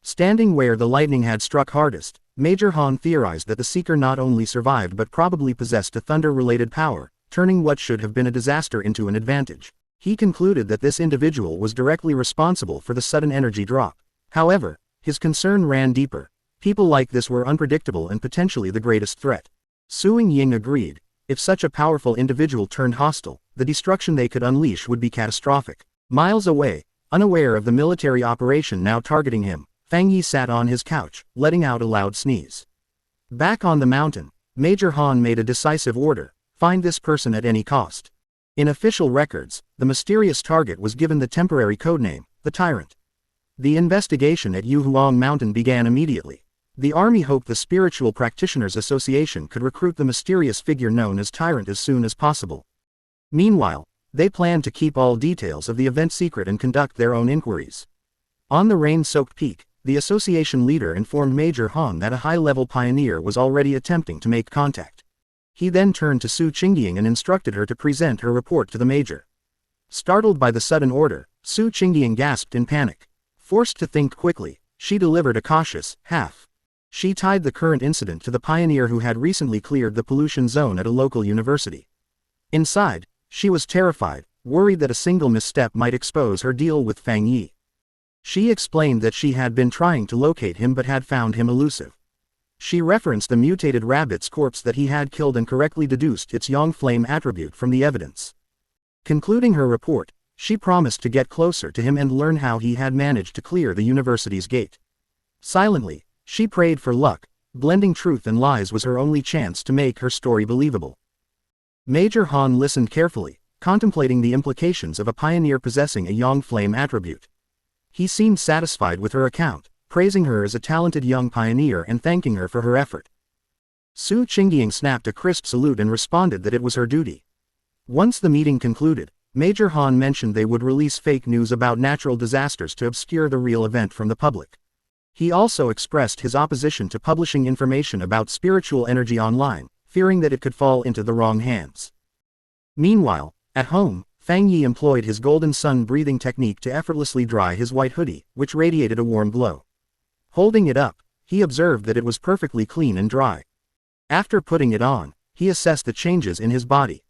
Standing where the lightning had struck hardest, Major Han theorized that the seeker not only survived but probably possessed a thunder-related power, turning what should have been a disaster into an advantage. He concluded that this individual was directly responsible for the sudden energy drop. However, his concern ran deeper. People like this were unpredictable and potentially the greatest threat. Suing Ying agreed. If such a powerful individual turned hostile, the destruction they could unleash would be catastrophic. Miles away, unaware of the military operation now targeting him, Fang Yi sat on his couch, letting out a loud sneeze. Back on the mountain, Major Han made a decisive order: find this person at any cost. In official records, the mysterious target was given the temporary codename, the Tyrant. The investigation at Yuhuang Mountain began immediately. The army hoped the Spiritual Practitioners Association could recruit the mysterious figure known as Tyrant as soon as possible. Meanwhile, they planned to keep all details of the event secret and conduct their own inquiries. On the rain-soaked peak, the association leader informed Major Han that a high-level pioneer was already attempting to make contact. He then turned to Su Qingying and instructed her to present her report to the major. Startled by the sudden order, Su Qingying gasped in panic. Forced to think quickly, she delivered a cautious, half. She tied the current incident to the pioneer who had recently cleared the pollution zone at a local university. Inside, she was terrified, worried that a single misstep might expose her deal with Fang Yi. She explained that she had been trying to locate him but had found him elusive. She referenced the mutated rabbit's corpse that he had killed and correctly deduced its Yang Flame attribute from the evidence. Concluding her report, she promised to get closer to him and learn how he had managed to clear the university's gate. Silently, she prayed for luck. Blending truth and lies was her only chance to make her story believable. Major Han listened carefully, contemplating the implications of a pioneer possessing a Yang Flame attribute. He seemed satisfied with her account, praising her as a talented young pioneer and thanking her for her effort. Su Qingying snapped a crisp salute and responded that it was her duty. Once the meeting concluded, Major Han mentioned they would release fake news about natural disasters to obscure the real event from the public. He also expressed his opposition to publishing information about spiritual energy online, fearing that it could fall into the wrong hands. Meanwhile, at home, Fang Yi employed his golden sun breathing technique to effortlessly dry his white hoodie, which radiated a warm glow. Holding it up, he observed that it was perfectly clean and dry. After putting it on, he assessed the changes in his body.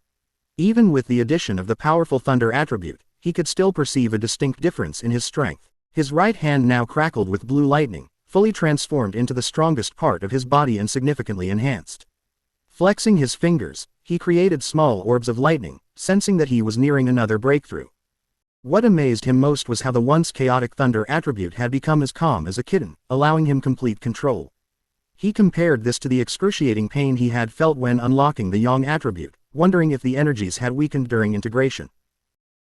Even with the addition of the powerful thunder attribute, he could still perceive a distinct difference in his strength. His right hand now crackled with blue lightning, fully transformed into the strongest part of his body and significantly enhanced. Flexing his fingers, he created small orbs of lightning, sensing that he was nearing another breakthrough. What amazed him most was how the once chaotic thunder attribute had become as calm as a kitten, allowing him complete control. He compared this to the excruciating pain he had felt when unlocking the Yang attribute, wondering if the energies had weakened during integration.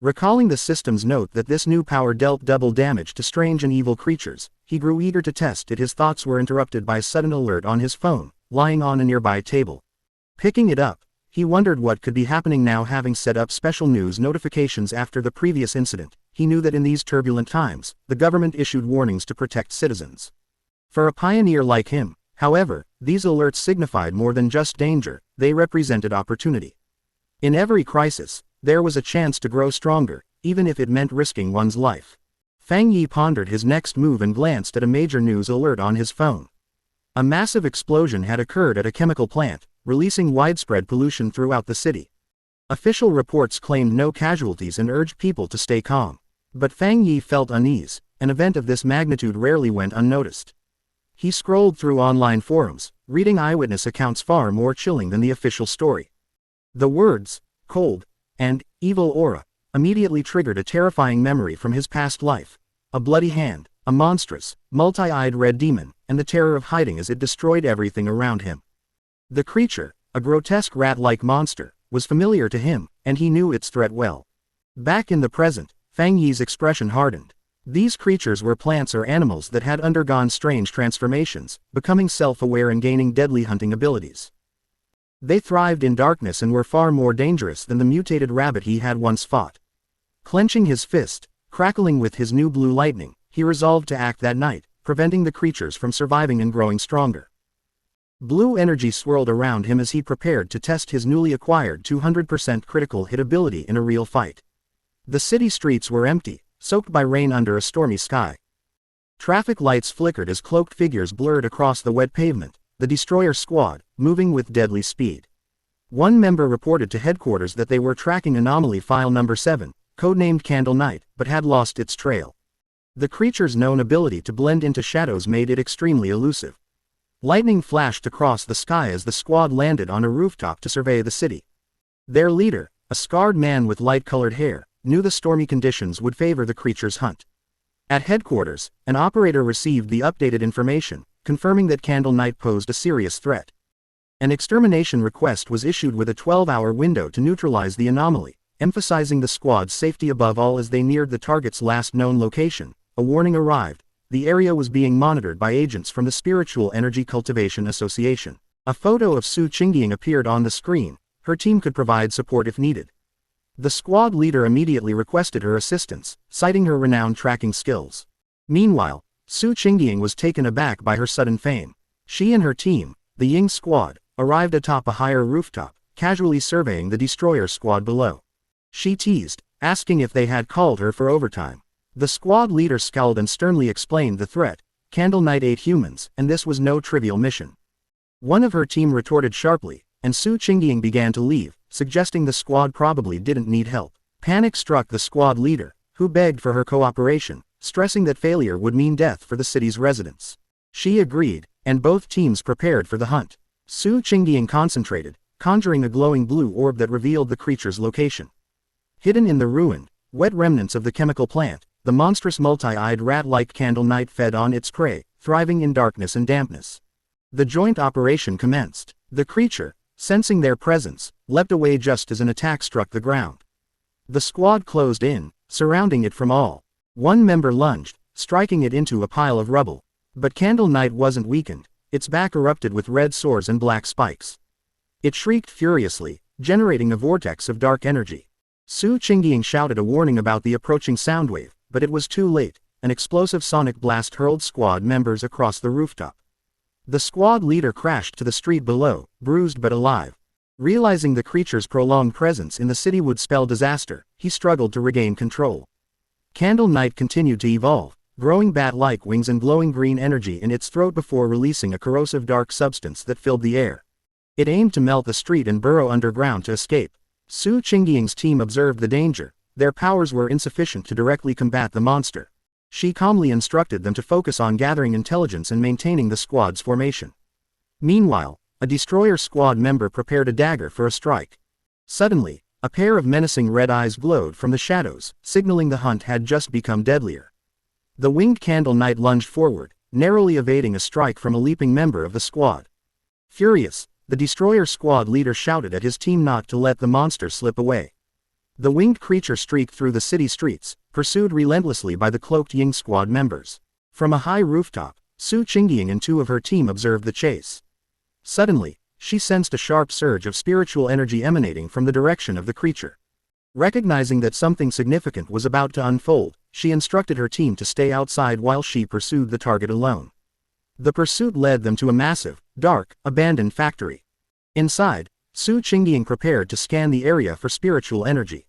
Recalling the system's note that this new power dealt double damage to strange and evil creatures, he grew eager to test it. His thoughts were interrupted by a sudden alert on his phone, lying on a nearby table. Picking it up, he wondered what could be happening now. Having set up special news notifications after the previous incident, he knew that in these turbulent times, the government issued warnings to protect citizens. For a pioneer like him, however, these alerts signified more than just danger, they represented opportunity. In every crisis, there was a chance to grow stronger, even if it meant risking one's life. Fang Yi pondered his next move and glanced at a major news alert on his phone. A massive explosion had occurred at a chemical plant, releasing widespread pollution throughout the city. Official reports claimed no casualties and urged people to stay calm. But Fang Yi felt unease. An event of this magnitude rarely went unnoticed. He scrolled through online forums, reading eyewitness accounts far more chilling than the official story. The words, cold, and evil aura, immediately triggered a terrifying memory from his past life. A bloody hand, a monstrous, multi-eyed red demon, and the terror of hiding as it destroyed everything around him. The creature, a grotesque rat-like monster, was familiar to him, and he knew its threat well. Back in the present, Fang Yi's expression hardened. These creatures were plants or animals that had undergone strange transformations, becoming self-aware and gaining deadly hunting abilities. They thrived in darkness and were far more dangerous than the mutated rabbit he had once fought. Clenching his fist, crackling with his new blue lightning, he resolved to act that night, preventing the creatures from surviving and growing stronger. Blue energy swirled around him as he prepared to test his newly acquired 200% critical hit ability in a real fight. The city streets were empty, soaked by rain under a stormy sky. Traffic lights flickered as cloaked figures blurred across the wet pavement, the destroyer squad, moving with deadly speed. One member reported to headquarters that they were tracking anomaly file number 7, codenamed Candle Knight, but had lost its trail. The creature's known ability to blend into shadows made it extremely elusive. Lightning flashed across the sky as the squad landed on a rooftop to survey the city. Their leader, a scarred man with light-colored hair, knew the stormy conditions would favor the creature's hunt. At headquarters, an operator received the updated information, confirming that Candle Knight posed a serious threat. An extermination request was issued with a 12-hour window to neutralize the anomaly, emphasizing the squad's safety above all as they neared the target's last known location, a warning arrived. The area was being monitored by agents from the Spiritual Energy Cultivation Association. A photo of Su Qingying appeared on the screen. Her team could provide support if needed. The squad leader immediately requested her assistance, citing her renowned tracking skills. Meanwhile, Su Qingying was taken aback by her sudden fame. She and her team, the Ying squad, arrived atop a higher rooftop, casually surveying the destroyer squad below. She teased, asking if they had called her for overtime. The squad leader scowled and sternly explained the threat. Candle Knight ate humans, and this was no trivial mission. One of her team retorted sharply, and Su Qingying began to leave, suggesting the squad probably didn't need help. Panic struck the squad leader, who begged for her cooperation, stressing that failure would mean death for the city's residents. She agreed, and both teams prepared for the hunt. Su Qingying concentrated, conjuring a glowing blue orb that revealed the creature's location. Hidden in the ruined, wet remnants of the chemical plant, the monstrous multi-eyed rat-like Candle Knight fed on its prey, thriving in darkness and dampness. The joint operation commenced. The creature, sensing their presence, leapt away just as an attack struck the ground. The squad closed in, surrounding it from all. One member lunged, striking it into a pile of rubble. But Candle Knight wasn't weakened. Its back erupted with red sores and black spikes. It shrieked furiously, generating a vortex of dark energy. Su Qingying shouted a warning about the approaching soundwave, but it was too late. An explosive sonic blast hurled squad members across the rooftop. The squad leader crashed to the street below, bruised but alive. Realizing the creature's prolonged presence in the city would spell disaster, he struggled to regain control. Candle Knight continued to evolve, growing bat-like wings and glowing green energy in its throat before releasing a corrosive dark substance that filled the air. It aimed to melt the street and burrow underground to escape. Su Qingying's team observed the danger. Their powers were insufficient to directly combat the monster. She calmly instructed them to focus on gathering intelligence and maintaining the squad's formation. Meanwhile, a destroyer squad member prepared a dagger for a strike. Suddenly, a pair of menacing red eyes glowed from the shadows, signaling the hunt had just become deadlier. The winged Candle Knight lunged forward, narrowly evading a strike from a leaping member of the squad. Furious, the destroyer squad leader shouted at his team not to let the monster slip away. The winged creature streaked through the city streets, pursued relentlessly by the cloaked Ying squad members. From a high rooftop, Su Qingying and two of her team observed the chase. Suddenly, she sensed a sharp surge of spiritual energy emanating from the direction of the creature. Recognizing that something significant was about to unfold, she instructed her team to stay outside while she pursued the target alone. The pursuit led them to a massive, dark, abandoned factory. Inside, Su Qingying prepared to scan the area for spiritual energy.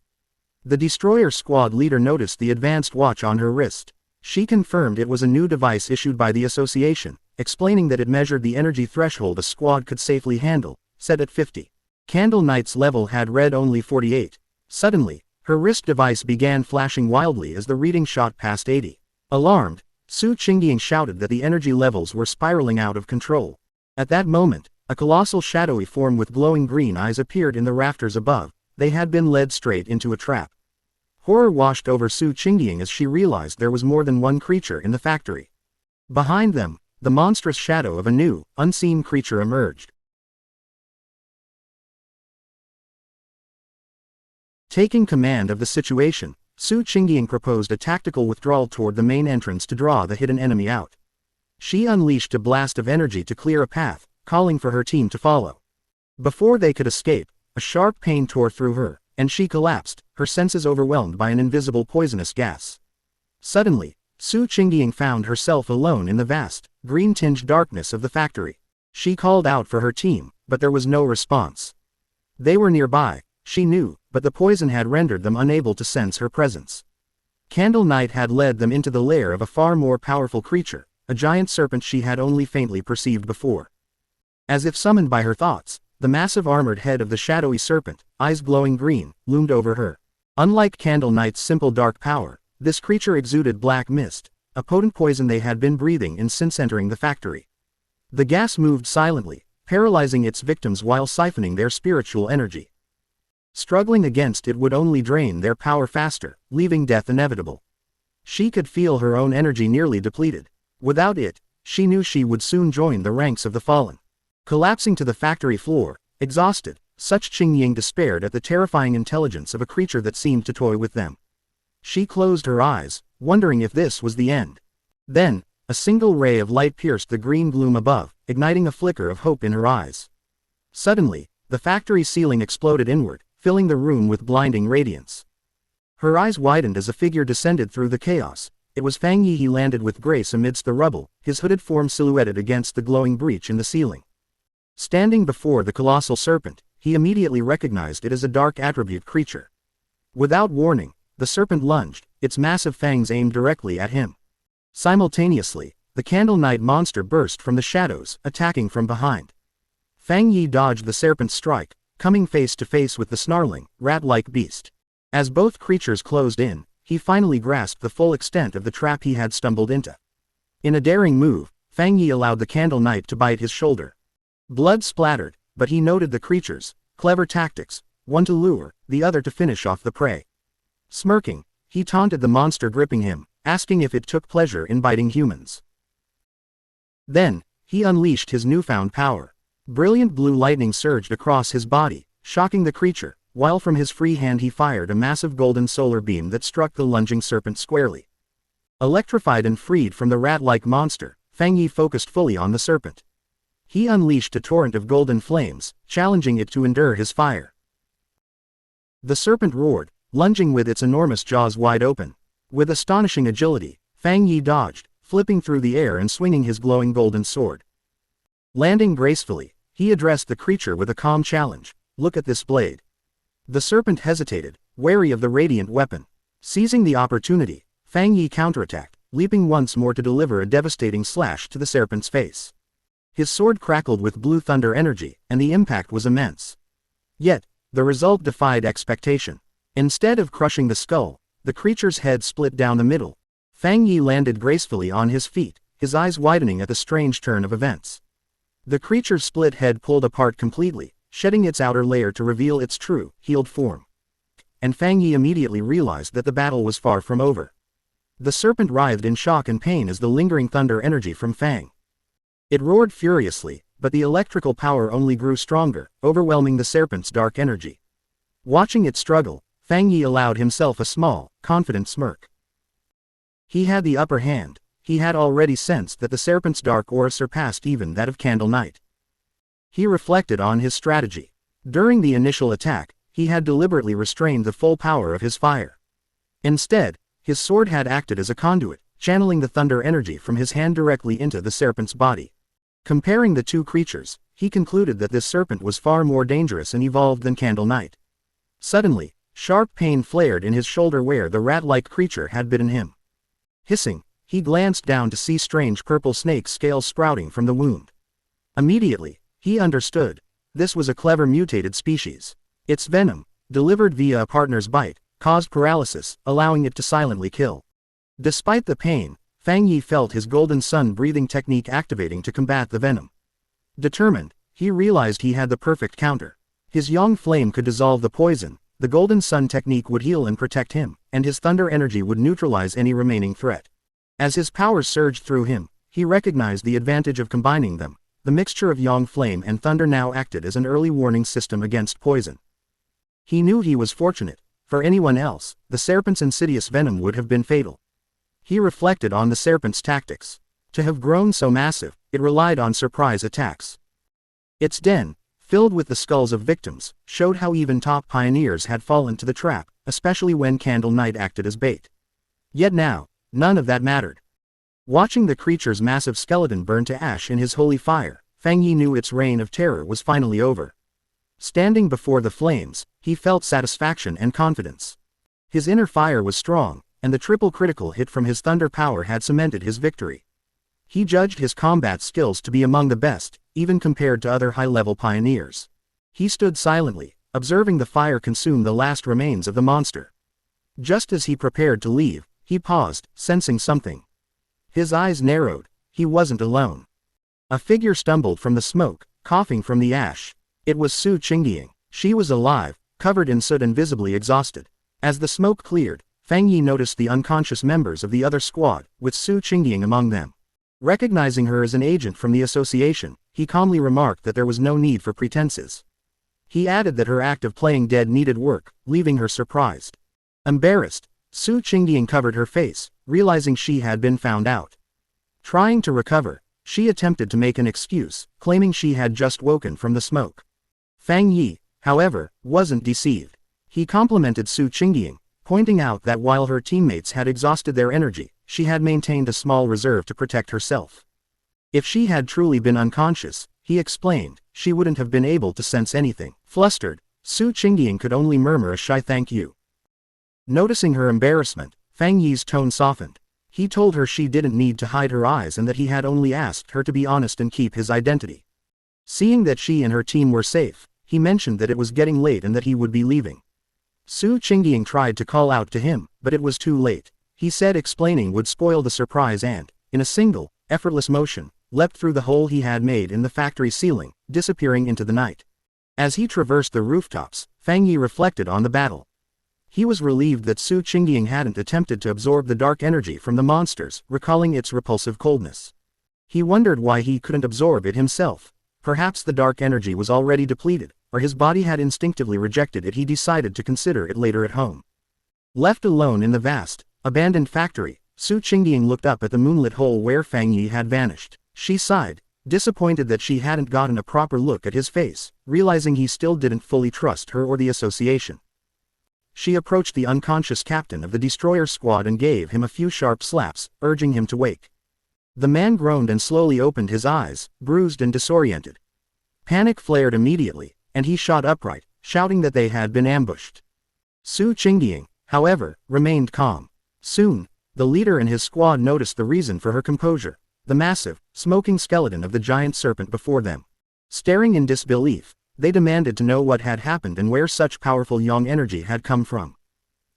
The destroyer squad leader noticed the advanced watch on her wrist. She confirmed it was a new device issued by the association, explaining that it measured the energy threshold a squad could safely handle, set at 50. Candle Knight's level had read only 48. Suddenly, her wrist device began flashing wildly as the reading shot past 80. Alarmed, Su Qingying shouted that the energy levels were spiraling out of control. At that moment, a colossal shadowy form with glowing green eyes appeared in the rafters above. They had been led straight into a trap. Horror washed over Su Qingying as she realized there was more than one creature in the factory. Behind them, the monstrous shadow of a new, unseen creature emerged. Taking command of the situation, Su Qingying proposed a tactical withdrawal toward the main entrance to draw the hidden enemy out. She unleashed a blast of energy to clear a path, calling for her team to follow. Before they could escape, a sharp pain tore through her, and she collapsed, her senses overwhelmed by an invisible poisonous gas. Suddenly, Su Qingying found herself alone in the vast, green-tinged darkness of the factory. She called out for her team, but there was no response. They were nearby, she knew, but the poison had rendered them unable to sense her presence. Candle Knight had led them into the lair of a far more powerful creature, a giant serpent she had only faintly perceived before. As if summoned by her thoughts, the massive armored head of the shadowy serpent, eyes glowing green, loomed over her. Unlike Candle Knight's simple dark power, this creature exuded black mist, a potent poison they had been breathing in since entering the factory. The gas moved silently, paralyzing its victims while siphoning their spiritual energy. Struggling against it would only drain their power faster, leaving death inevitable. She could feel her own energy nearly depleted. Without it, she knew she would soon join the ranks of the fallen. Collapsing to the factory floor, exhausted, Su Qingying despaired at the terrifying intelligence of a creature that seemed to toy with them. She closed her eyes, wondering if this was the end. Then, a single ray of light pierced the green gloom above, igniting a flicker of hope in her eyes. Suddenly, the factory ceiling exploded inward, filling the room with blinding radiance. Her eyes widened as a figure descended through the chaos. It was Fang Yi. He landed with grace amidst the rubble, his hooded form silhouetted against the glowing breach in the ceiling. Standing before the colossal serpent, he immediately recognized it as a dark attribute creature. Without warning, the serpent lunged, its massive fangs aimed directly at him. Simultaneously, the Candle Knight monster burst from the shadows, attacking from behind. Fang Yi dodged the serpent's strike, coming face to face with the snarling, rat-like beast. As both creatures closed in, he finally grasped the full extent of the trap he had stumbled into. In a daring move, Fang Yi allowed the Candle Knight to bite his shoulder. Blood splattered, but he noted the creature's clever tactics, one to lure, the other to finish off the prey. Smirking, he taunted the monster gripping him, asking if it took pleasure in biting humans. Then, he unleashed his newfound power. Brilliant blue lightning surged across his body, shocking the creature, while from his free hand he fired a massive golden solar beam that struck the lunging serpent squarely. Electrified and freed from the rat-like monster, Fang Yi focused fully on the serpent. He unleashed a torrent of golden flames, challenging it to endure his fire. The serpent roared, lunging with its enormous jaws wide open. With astonishing agility, Fang Yi dodged, flipping through the air and swinging his glowing golden sword. Landing gracefully, he addressed the creature with a calm challenge. "Look at this blade." The serpent hesitated, wary of the radiant weapon. Seizing the opportunity, Fang Yi counterattacked, leaping once more to deliver a devastating slash to the serpent's face. His sword crackled with blue thunder energy, and the impact was immense. Yet, the result defied expectation. Instead of crushing the skull, the creature's head split down the middle. Fang Yi landed gracefully on his feet, his eyes widening at the strange turn of events. The creature's split head pulled apart completely, shedding its outer layer to reveal its true, healed form. And Fang Yi immediately realized that the battle was far from over. The serpent writhed in shock and pain as the lingering thunder energy from Fang. It roared furiously, but the electrical power only grew stronger, overwhelming the serpent's dark energy. Watching it struggle, Fang Yi allowed himself a small, confident smirk. He had the upper hand. He had already sensed that the serpent's dark aura surpassed even that of Candle Knight. He reflected on his strategy. During the initial attack, he had deliberately restrained the full power of his fire. Instead, his sword had acted as a conduit, channeling the thunder energy from his hand directly into the serpent's body. Comparing the two creatures, he concluded that this serpent was far more dangerous and evolved than Candle Knight. Suddenly, sharp pain flared in his shoulder where the rat-like creature had bitten him. Hissing, he glanced down to see strange purple snake scales sprouting from the wound. Immediately, he understood. This was a clever mutated species. Its venom, delivered via a partner's bite, caused paralysis, allowing it to silently kill. Despite the pain, Fang Yi felt his golden sun breathing technique activating to combat the venom. Determined, he realized he had the perfect counter. His yang flame could dissolve the poison, the golden sun technique would heal and protect him, and his thunder energy would neutralize any remaining threat. As his powers surged through him, he recognized the advantage of combining them. The mixture of yang flame and thunder now acted as an early warning system against poison. He knew he was fortunate. For anyone else, the serpent's insidious venom would have been fatal. He reflected on the serpent's tactics. To have grown so massive, it relied on surprise attacks. Its den, filled with the skulls of victims, showed how even top pioneers had fallen to the trap, especially when Candle Knight acted as bait. Yet now, none of that mattered. Watching the creature's massive skeleton burn to ash in his holy fire, Fang Yi knew its reign of terror was finally over. Standing before the flames, he felt satisfaction and confidence. His inner fire was strong, and the triple critical hit from his thunder power had cemented his victory. He judged his combat skills to be among the best, even compared to other high-level pioneers. He stood silently, observing the fire consume the last remains of the monster. Just as he prepared to leave, he paused, sensing something. His eyes narrowed. He wasn't alone. A figure stumbled from the smoke, coughing from the ash. It was Su Qingdiang. She was alive, covered in soot and visibly exhausted. As the smoke cleared, Fang Yi noticed the unconscious members of the other squad, with Su Qingdiang among them. Recognizing her as an agent from the association, he calmly remarked that there was no need for pretenses. He added that her act of playing dead needed work, leaving her surprised. Embarrassed, Su Qingdian covered her face, realizing she had been found out. Trying to recover, she attempted to make an excuse, claiming she had just woken from the smoke. Fang Yi, however, wasn't deceived. He complimented Su Qingdian, pointing out that while her teammates had exhausted their energy, she had maintained a small reserve to protect herself. If she had truly been unconscious, he explained, she wouldn't have been able to sense anything. Flustered, Su Qingdian could only murmur a shy thank you. Noticing her embarrassment, Fang Yi's tone softened. He told her she didn't need to hide her eyes and that he had only asked her to be honest and keep his identity. Seeing that she and her team were safe, he mentioned that it was getting late and that he would be leaving. Su Qingdian tried to call out to him, but it was too late. He said explaining would spoil the surprise and, in a single, effortless motion, leapt through the hole he had made in the factory ceiling, disappearing into the night. As he traversed the rooftops, Fang Yi reflected on the battle. He was relieved that Su Qingdian hadn't attempted to absorb the dark energy from the monsters, recalling its repulsive coldness. He wondered why he couldn't absorb it himself. Perhaps the dark energy was already depleted, or his body had instinctively rejected it. He decided to consider it later at home. Left alone in the vast, abandoned factory, Su Qingdian looked up at the moonlit hole where Fang Yi had vanished. She sighed, disappointed that she hadn't gotten a proper look at his face, realizing he still didn't fully trust her or the association. She approached the unconscious captain of the destroyer squad and gave him a few sharp slaps, urging him to wake. The man groaned and slowly opened his eyes, bruised and disoriented. Panic flared immediately, and he shot upright, shouting that they had been ambushed. Su Qingdian, however, remained calm. Soon, the leader and his squad noticed the reason for her composure, the massive, smoking skeleton of the giant serpent before them. Staring in disbelief, they demanded to know what had happened and where such powerful yang energy had come from.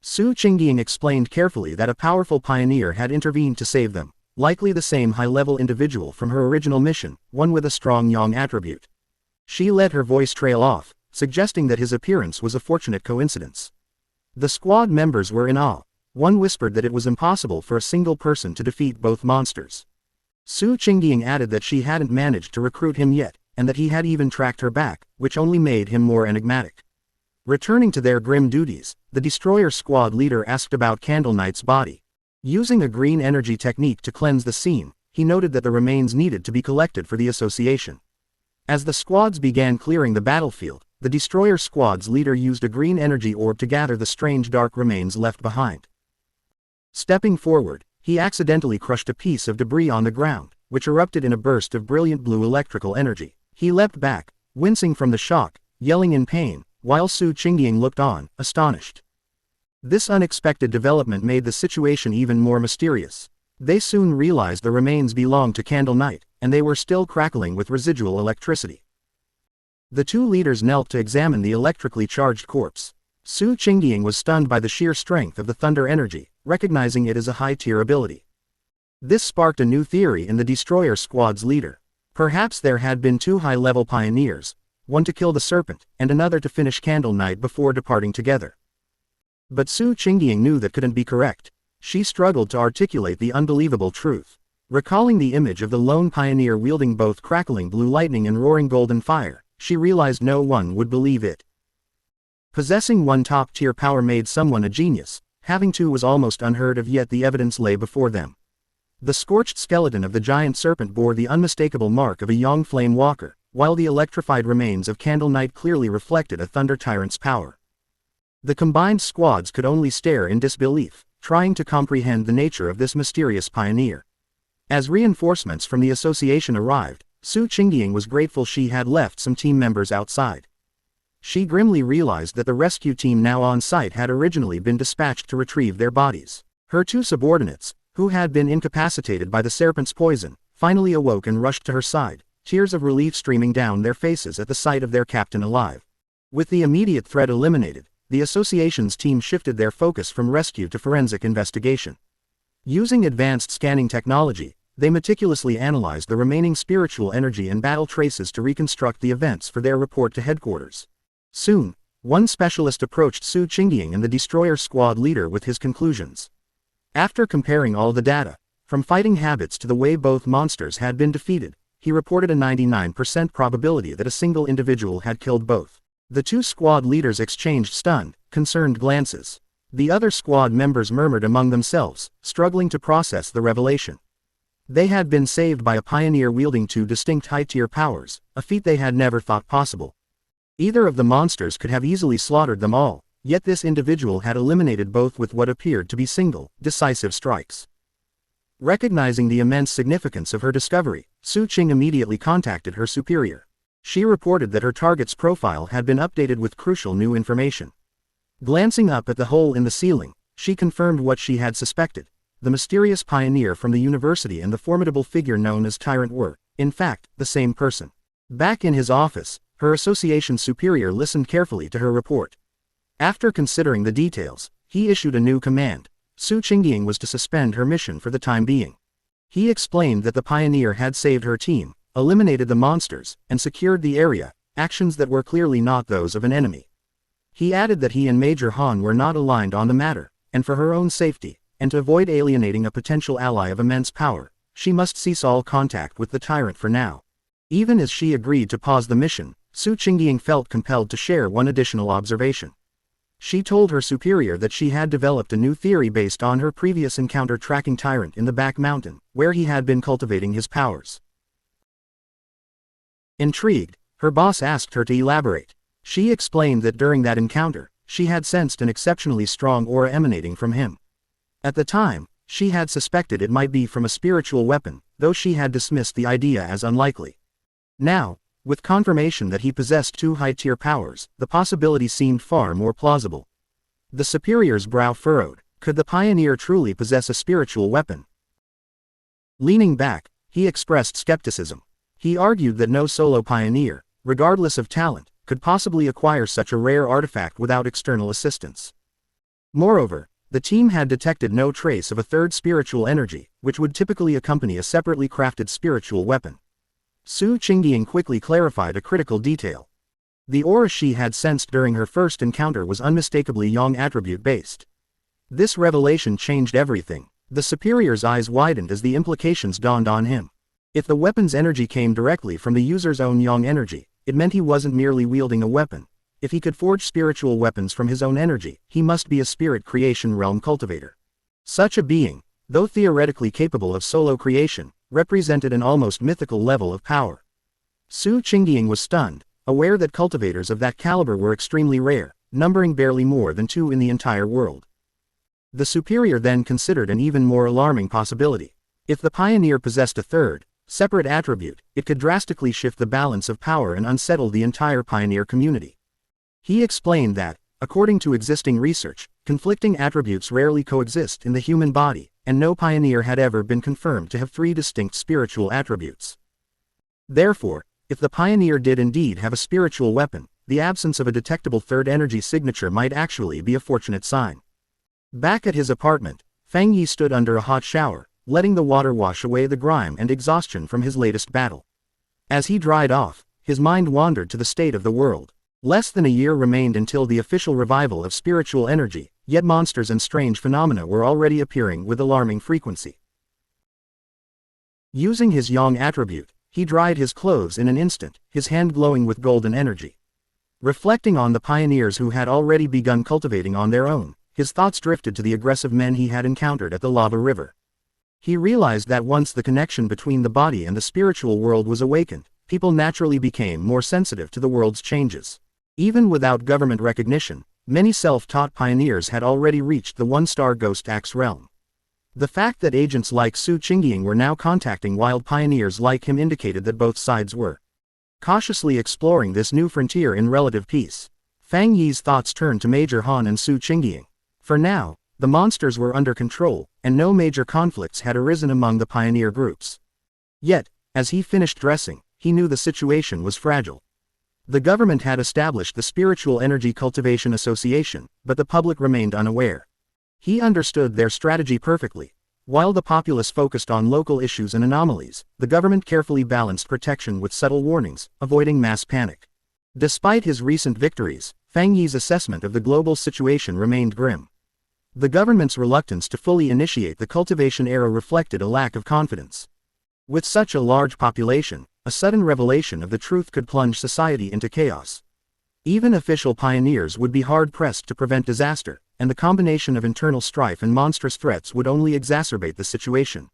Su Qingdian explained carefully that a powerful pioneer had intervened to save them, likely the same high-level individual from her original mission, one with a strong yang attribute. She let her voice trail off, suggesting that his appearance was a fortunate coincidence. The squad members were in awe. One whispered that it was impossible for a single person to defeat both monsters. Su Qingdian added that she hadn't managed to recruit him yet, and that he had even tracked her back, which only made him more enigmatic. Returning to their grim duties, the destroyer squad leader asked about Candle Knight's body. Using a green energy technique to cleanse the scene, he noted that the remains needed to be collected for the association. As the squads began clearing the battlefield, the destroyer squad's leader used a green energy orb to gather the strange dark remains left behind. Stepping forward, he accidentally crushed a piece of debris on the ground, which erupted in a burst of brilliant blue electrical energy. He leapt back, wincing from the shock, yelling in pain, while Su Qingdian looked on, astonished. This unexpected development made the situation even more mysterious. They soon realized the remains belonged to Candle Knight, and they were still crackling with residual electricity. The two leaders knelt to examine the electrically charged corpse. Su Qingdian was stunned by the sheer strength of the thunder energy, recognizing it as a high-tier ability. This sparked a new theory in the destroyer squad's leader. Perhaps there had been two high-level pioneers, one to kill the serpent, and another to finish Candle Knight before departing together. But Su Qingdian knew that couldn't be correct. She struggled to articulate the unbelievable truth. Recalling the image of the lone pioneer wielding both crackling blue lightning and roaring golden fire, she realized no one would believe it. Possessing one top-tier power made someone a genius, having two was almost unheard of, yet the evidence lay before them. The scorched skeleton of the giant serpent bore the unmistakable mark of a Yang Flame Walker, while the electrified remains of Candle Knight clearly reflected a Thunder Tyrant's power. The combined squads could only stare in disbelief, trying to comprehend the nature of this mysterious pioneer. As reinforcements from the association arrived, Su Qingdian was grateful she had left some team members outside. She grimly realized that the rescue team now on site had originally been dispatched to retrieve their bodies. Her two subordinates, who had been incapacitated by the serpent's poison, finally awoke and rushed to her side, tears of relief streaming down their faces at the sight of their captain alive. With the immediate threat eliminated, the association's team shifted their focus from rescue to forensic investigation. Using advanced scanning technology, they meticulously analyzed the remaining spiritual energy and battle traces to reconstruct the events for their report to headquarters. Soon, one specialist approached Su Qingdian and the destroyer squad leader with his conclusions. After comparing all the data, from fighting habits to the way both monsters had been defeated, he reported a 99% probability that a single individual had killed both. The two squad leaders exchanged stunned, concerned glances. The other squad members murmured among themselves, struggling to process the revelation. They had been saved by a pioneer wielding two distinct high-tier powers, a feat they had never thought possible. Either of the monsters could have easily slaughtered them all, yet this individual had eliminated both with what appeared to be single, decisive strikes. Recognizing the immense significance of her discovery, Su Qing immediately contacted her superior. She reported that her target's profile had been updated with crucial new information. Glancing up at the hole in the ceiling, she confirmed what she had suspected. The mysterious pioneer from the university and the formidable figure known as Tyrant were, in fact, the same person. Back in his office, her association superior listened carefully to her report. After considering the details, he issued a new command. Su Qingying was to suspend her mission for the time being. He explained that the pioneer had saved her team, eliminated the monsters, and secured the area, actions that were clearly not those of an enemy. He added that he and Major Han were not aligned on the matter, and for her own safety, and to avoid alienating a potential ally of immense power, she must cease all contact with the tyrant for now. Even as she agreed to pause the mission, Su Qingying felt compelled to share one additional observation. She told her superior that she had developed a new theory based on her previous encounter tracking Tyrant in the back mountain, where he had been cultivating his powers. Intrigued, her boss asked her to elaborate. She explained that during that encounter, she had sensed an exceptionally strong aura emanating from him. At the time, she had suspected it might be from a spiritual weapon, though she had dismissed the idea as unlikely. Now, with confirmation that he possessed two high-tier powers, the possibility seemed far more plausible. The superior's brow furrowed. Could the pioneer truly possess a spiritual weapon? Leaning back, he expressed skepticism. He argued that no solo pioneer, regardless of talent, could possibly acquire such a rare artifact without external assistance. Moreover, the team had detected no trace of a third spiritual energy, which would typically accompany a separately crafted spiritual weapon. Su Qingying quickly clarified a critical detail. The aura she had sensed during her first encounter was unmistakably Yang attribute-based. This revelation changed everything. The superior's eyes widened as the implications dawned on him. If the weapon's energy came directly from the user's own Yang energy, it meant he wasn't merely wielding a weapon. If he could forge spiritual weapons from his own energy, he must be a spirit creation realm cultivator. Such a being, though theoretically capable of solo creation, represented an almost mythical level of power. Su Qingying was stunned, aware that cultivators of that caliber were extremely rare, numbering barely more than 2 in the entire world. The superior then considered an even more alarming possibility. If the pioneer possessed a third, separate attribute, it could drastically shift the balance of power and unsettle the entire pioneer community. He explained that, according to existing research, conflicting attributes rarely coexist in the human body, and no pioneer had ever been confirmed to have 3 distinct spiritual attributes. Therefore, if the pioneer did indeed have a spiritual weapon, the absence of a detectable third energy signature might actually be a fortunate sign. Back at his apartment, Fang Yi stood under a hot shower, letting the water wash away the grime and exhaustion from his latest battle. As he dried off, his mind wandered to the state of the world. Less than a year remained until the official revival of spiritual energy, yet monsters and strange phenomena were already appearing with alarming frequency. Using his Yang attribute, he dried his clothes in an instant, his hand glowing with golden energy. Reflecting on the pioneers who had already begun cultivating on their own, his thoughts drifted to the aggressive men he had encountered at the lava river. He realized that once the connection between the body and the spiritual world was awakened, people naturally became more sensitive to the world's changes. Even without government recognition, many self-taught pioneers had already reached the 1-star Ghost Axe realm. The fact that agents like Su Qingying were now contacting wild pioneers like him indicated that both sides were cautiously exploring this new frontier in relative peace. Fang Yi's thoughts turned to Major Han and Su Qingying. For now, the monsters were under control, and no major conflicts had arisen among the pioneer groups. Yet, as he finished dressing, he knew the situation was fragile. The government had established the Spiritual Energy Cultivation Association, but the public remained unaware. He understood their strategy perfectly. While the populace focused on local issues and anomalies, the government carefully balanced protection with subtle warnings, avoiding mass panic. Despite his recent victories, Fang Yi's assessment of the global situation remained grim. The government's reluctance to fully initiate the cultivation era reflected a lack of confidence. With such a large population, a sudden revelation of the truth could plunge society into chaos. Even official pioneers would be hard-pressed to prevent disaster, and the combination of internal strife and monstrous threats would only exacerbate the situation.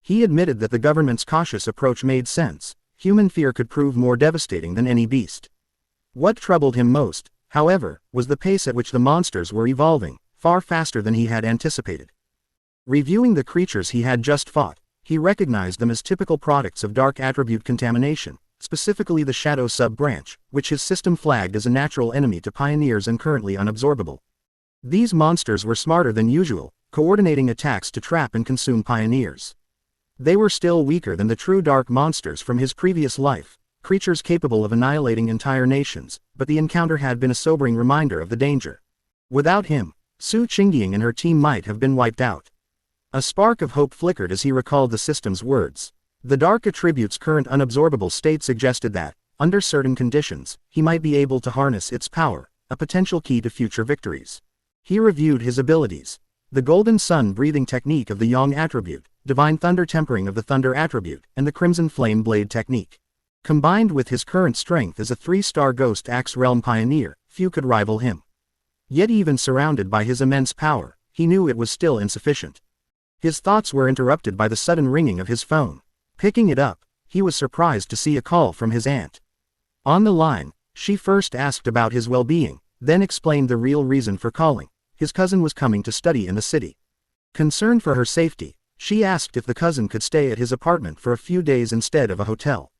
He admitted that the government's cautious approach made sense. Human fear could prove more devastating than any beast. What troubled him most, however, was the pace at which the monsters were evolving, far faster than he had anticipated. Reviewing the creatures he had just fought, he recognized them as typical products of dark attribute contamination, specifically the Shadow sub-branch, which his system flagged as a natural enemy to pioneers and currently unabsorbable. These monsters were smarter than usual, coordinating attacks to trap and consume pioneers. They were still weaker than the true dark monsters from his previous life, creatures capable of annihilating entire nations, but the encounter had been a sobering reminder of the danger. Without him, Su Qingying and her team might have been wiped out. A spark of hope flickered as he recalled the system's words. The dark attribute's current unabsorbable state suggested that, under certain conditions, he might be able to harness its power, a potential key to future victories. He reviewed his abilities. The Golden Sun breathing technique of the Yang attribute, Divine Thunder tempering of the Thunder attribute, and the Crimson Flame blade technique. Combined with his current strength as a 3-star Ghost Axe Realm pioneer, few could rival him. Yet even surrounded by his immense power, he knew it was still insufficient. His thoughts were interrupted by the sudden ringing of his phone. Picking it up, he was surprised to see a call from his aunt. On the line, she first asked about his well-being, then explained the real reason for calling. His cousin was coming to study in the city. Concerned for her safety, she asked if the cousin could stay at his apartment for a few days instead of a hotel.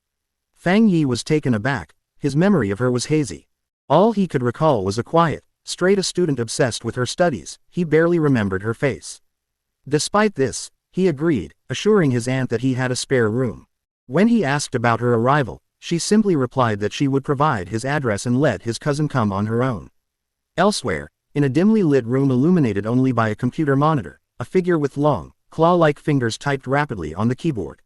Fang Yi was taken aback. His memory of her was hazy. All he could recall was a quiet, straight-a student obsessed with her studies. He barely remembered her face. Despite this, he agreed, assuring his aunt that he had a spare room. When he asked about her arrival, she simply replied that she would provide his address and let his cousin come on her own. Elsewhere, in a dimly lit room illuminated only by a computer monitor, a figure with long, claw-like fingers typed rapidly on the keyboard.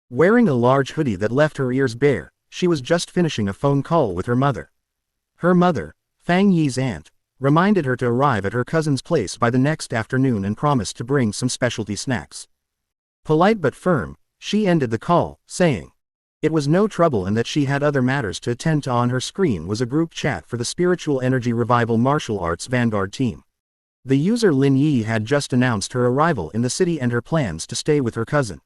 Wearing a large hoodie that left her ears bare, she was just finishing a phone call with her mother. Her mother, Fang Yi's aunt, reminded her to arrive at her cousin's place by the next afternoon and promised to bring some specialty snacks. Polite but firm, she ended the call, saying it was no trouble and that she had other matters to attend to. On her screen was a group chat for the Spiritual Energy Revival Martial Arts Vanguard team. The user Lin Yi had just announced her arrival in the city and her plans to stay with her cousin.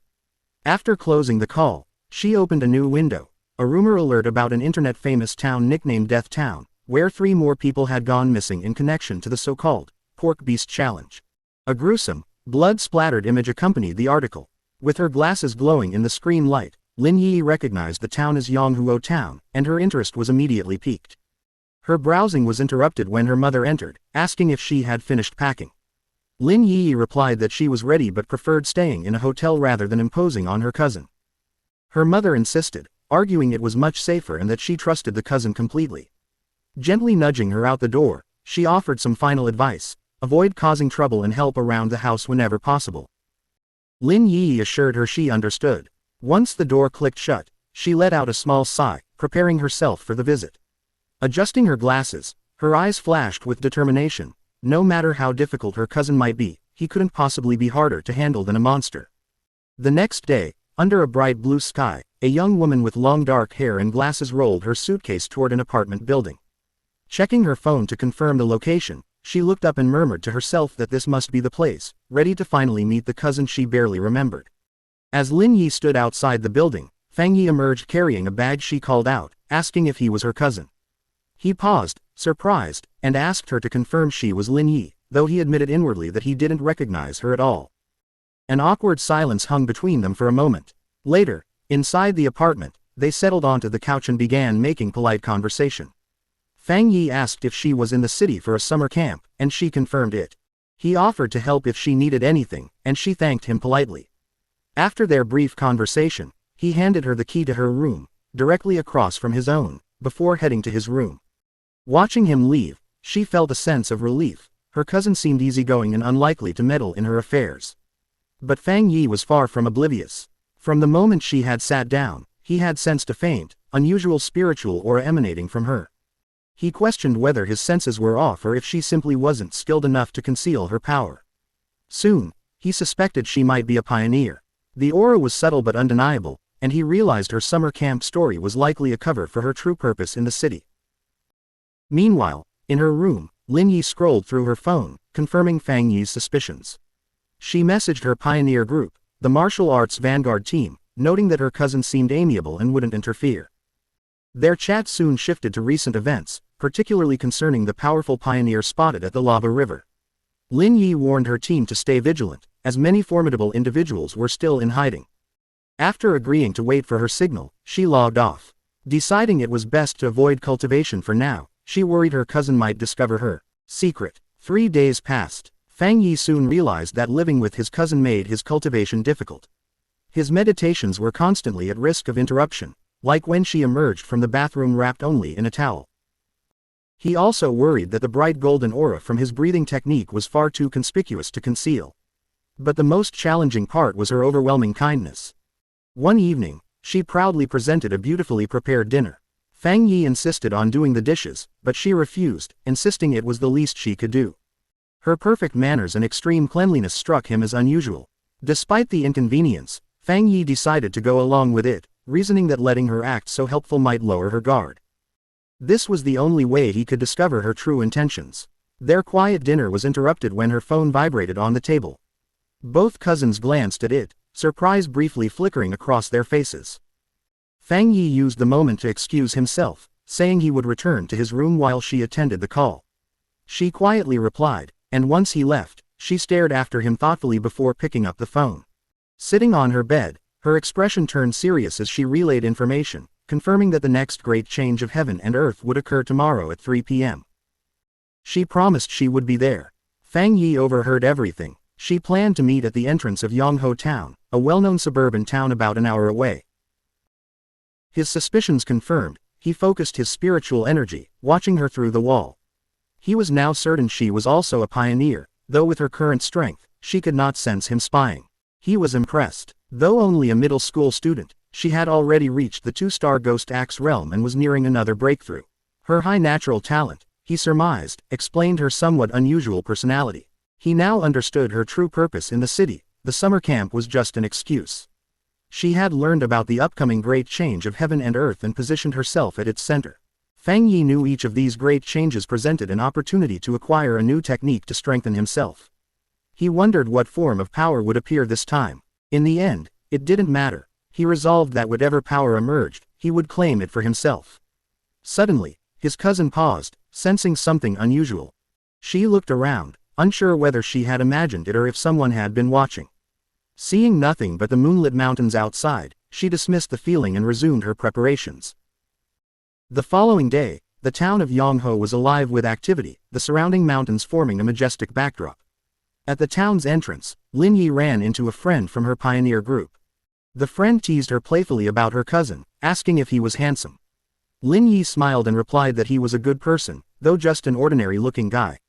After closing the call, she opened a new window, a rumor alert about an internet-famous town nicknamed Death Town, where 3 more people had gone missing in connection to the so-called Pork Beast Challenge. A gruesome, blood-splattered image accompanied the article. With her glasses glowing in the screen light, Lin Yi recognized the town as Yonghuo Town, and her interest was immediately piqued. Her browsing was interrupted when her mother entered, asking if she had finished packing. Lin Yi replied that she was ready but preferred staying in a hotel rather than imposing on her cousin. Her mother insisted, arguing it was much safer and that she trusted the cousin completely. Gently nudging her out the door, she offered some final advice: avoid causing trouble and help around the house whenever possible. Lin Yi assured her she understood. Once the door clicked shut, she let out a small sigh, preparing herself for the visit. Adjusting her glasses, her eyes flashed with determination. No matter how difficult her cousin might be, he couldn't possibly be harder to handle than a monster. The next day, under a bright blue sky, a young woman with long dark hair and glasses rolled her suitcase toward an apartment building. Checking her phone to confirm the location, she looked up and murmured to herself that this must be the place, ready to finally meet the cousin she barely remembered. As Lin Yi stood outside the building, Fang Yi emerged carrying a bag. She called out, asking if he was her cousin. He paused, surprised, and asked her to confirm she was Lin Yi, though he admitted inwardly that he didn't recognize her at all. An awkward silence hung between them for a moment. Later, inside the apartment, they settled onto the couch and began making polite conversation. Fang Yi asked if she was in the city for a summer camp, and she confirmed it. He offered to help if she needed anything, and she thanked him politely. After their brief conversation, he handed her the key to her room, directly across from his own, before heading to his room. Watching him leave, she felt a sense of relief. Her cousin seemed easygoing and unlikely to meddle in her affairs. But Fang Yi was far from oblivious. From the moment she had sat down, he had sensed a faint, unusual spiritual aura emanating from her. He questioned whether his senses were off or if she simply wasn't skilled enough to conceal her power. Soon, he suspected she might be a pioneer. The aura was subtle but undeniable, and he realized her summer camp story was likely a cover for her true purpose in the city. Meanwhile, in her room, Lin Yi scrolled through her phone, confirming Fang Yi's suspicions. She messaged her pioneer group, the martial arts vanguard team, noting that her cousin seemed amiable and wouldn't interfere. Their chat soon shifted to recent events, particularly concerning the powerful pioneer spotted at the lava river. Lin Yi warned her team to stay vigilant, as many formidable individuals were still in hiding. After agreeing to wait for her signal, she logged off. Deciding it was best to avoid cultivation for now, she worried her cousin might discover her secret. 3 days passed. Fang Yi soon realized that living with his cousin made his cultivation difficult. His meditations were constantly at risk of interruption, like when she emerged from the bathroom wrapped only in a towel. He also worried that the bright golden aura from his breathing technique was far too conspicuous to conceal. But the most challenging part was her overwhelming kindness. One evening, she proudly presented a beautifully prepared dinner. Fang Yi insisted on doing the dishes, but she refused, insisting it was the least she could do. Her perfect manners and extreme cleanliness struck him as unusual. Despite the inconvenience, Fang Yi decided to go along with it, reasoning that letting her act so helpful might lower her guard. This was the only way he could discover her true intentions. Their quiet dinner was interrupted when her phone vibrated on the table. Both cousins glanced at it, surprise briefly flickering across their faces. Fang Yi used the moment to excuse himself, saying he would return to his room while she attended the call. She quietly replied, and once he left, she stared after him thoughtfully before picking up the phone. Sitting on her bed, her expression turned serious as she relayed information, confirming that the next great change of heaven and earth would occur tomorrow at 3 p.m. She promised she would be there. Fang Yi overheard everything. She planned to meet at the entrance of Yongho Town, a well-known suburban town about an hour away. His suspicions confirmed, he focused his spiritual energy, watching her through the wall. He was now certain she was also a pioneer, though with her current strength, she could not sense him spying. He was impressed. Though only a middle school student, she had already reached the 2-star Ghost Axe realm and was nearing another breakthrough. Her high natural talent, he surmised, explained her somewhat unusual personality. He now understood her true purpose in the city. The summer camp was just an excuse. She had learned about the upcoming great change of heaven and earth and positioned herself at its center. Fang Yi knew each of these great changes presented an opportunity to acquire a new technique to strengthen himself. He wondered what form of power would appear this time. In the end, it didn't matter. He resolved that whatever power emerged, he would claim it for himself. Suddenly, his cousin paused, sensing something unusual. She looked around, unsure whether she had imagined it or if someone had been watching. Seeing nothing but the moonlit mountains outside, she dismissed the feeling and resumed her preparations. The following day, the town of Yongho was alive with activity, the surrounding mountains forming a majestic backdrop. At the town's entrance, Lin Yi ran into a friend from her pioneer group. The friend teased her playfully about her cousin, asking if he was handsome. Lin Yi smiled and replied that he was a good person, though just an ordinary-looking guy.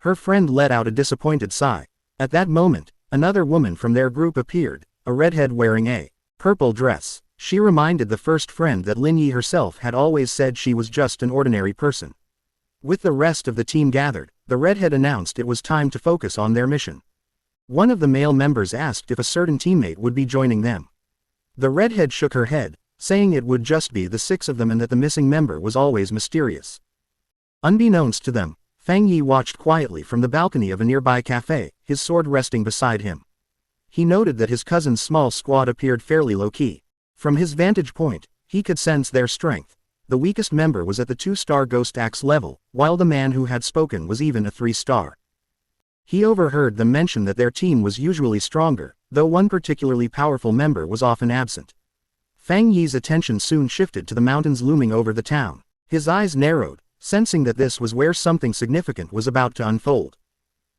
Her friend let out a disappointed sigh. At that moment, another woman from their group appeared, a redhead wearing a purple dress. She reminded the first friend that Lin Yi herself had always said she was just an ordinary person. With the rest of the team gathered, the redhead announced it was time to focus on their mission. One of the male members asked if a certain teammate would be joining them. The redhead shook her head, saying it would just be the 6 of them and that the missing member was always mysterious. Unbeknownst to them, Fang Yi watched quietly from the balcony of a nearby cafe, his sword resting beside him. He noted that his cousin's small squad appeared fairly low-key. From his vantage point, he could sense their strength. The weakest member was at the 2-star Ghost Axe level, while the man who had spoken was even a 3-star. He overheard them mention that their team was usually stronger, though one particularly powerful member was often absent. Fang Yi's attention soon shifted to the mountains looming over the town. His eyes narrowed, sensing that this was where something significant was about to unfold.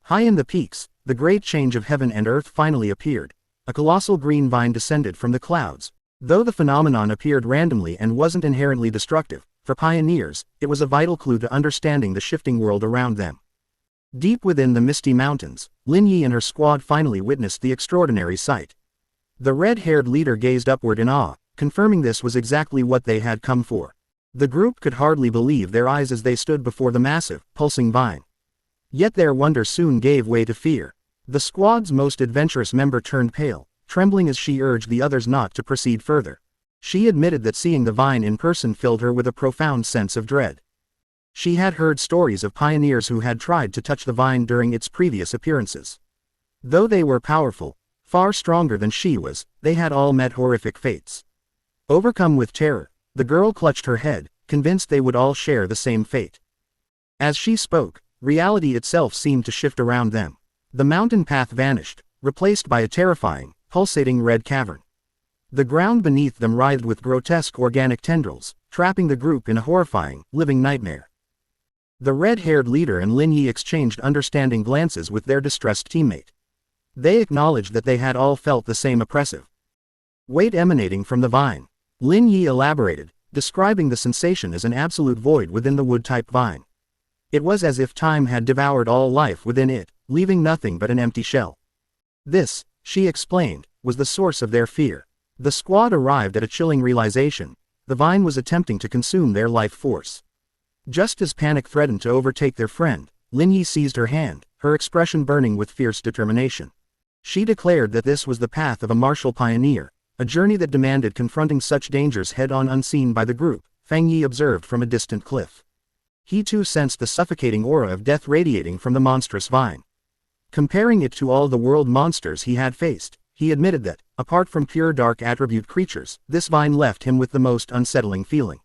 High in the peaks, the great change of heaven and earth finally appeared. A colossal green vine descended from the clouds. Though the phenomenon appeared randomly and wasn't inherently destructive, for pioneers, it was a vital clue to understanding the shifting world around them. Deep within the misty mountains, Lin Yi and her squad finally witnessed the extraordinary sight. The red-haired leader gazed upward in awe, confirming this was exactly what they had come for. The group could hardly believe their eyes as they stood before the massive, pulsing vine. Yet their wonder soon gave way to fear. The squad's most adventurous member turned pale, trembling as she urged the others not to proceed further. She admitted that seeing the vine in person filled her with a profound sense of dread. She had heard stories of pioneers who had tried to touch the vine during its previous appearances. Though they were powerful, far stronger than she was, they had all met horrific fates. Overcome with terror, the girl clutched her head, convinced they would all share the same fate. As she spoke, reality itself seemed to shift around them. The mountain path vanished, replaced by a terrifying, pulsating red cavern. The ground beneath them writhed with grotesque organic tendrils, trapping the group in a horrifying, living nightmare. The red-haired leader and Lin Yi exchanged understanding glances with their distressed teammate. They acknowledged that they had all felt the same oppressive weight emanating from the vine. Lin Yi elaborated, describing the sensation as an absolute void within the wood-type vine. It was as if time had devoured all life within it, leaving nothing but an empty shell. This, she explained, was the source of their fear. The squad arrived at a chilling realization: the vine was attempting to consume their life force. Just as panic threatened to overtake their friend, Lin Yi seized her hand, her expression burning with fierce determination. She declared that this was the path of a martial pioneer, a journey that demanded confronting such dangers head-on unseen by the group. Fang Yi observed from a distant cliff. He too sensed the suffocating aura of death radiating from the monstrous vine. Comparing it to all the world monsters he had faced, he admitted that, apart from pure dark attribute creatures, this vine left him with the most unsettling feeling.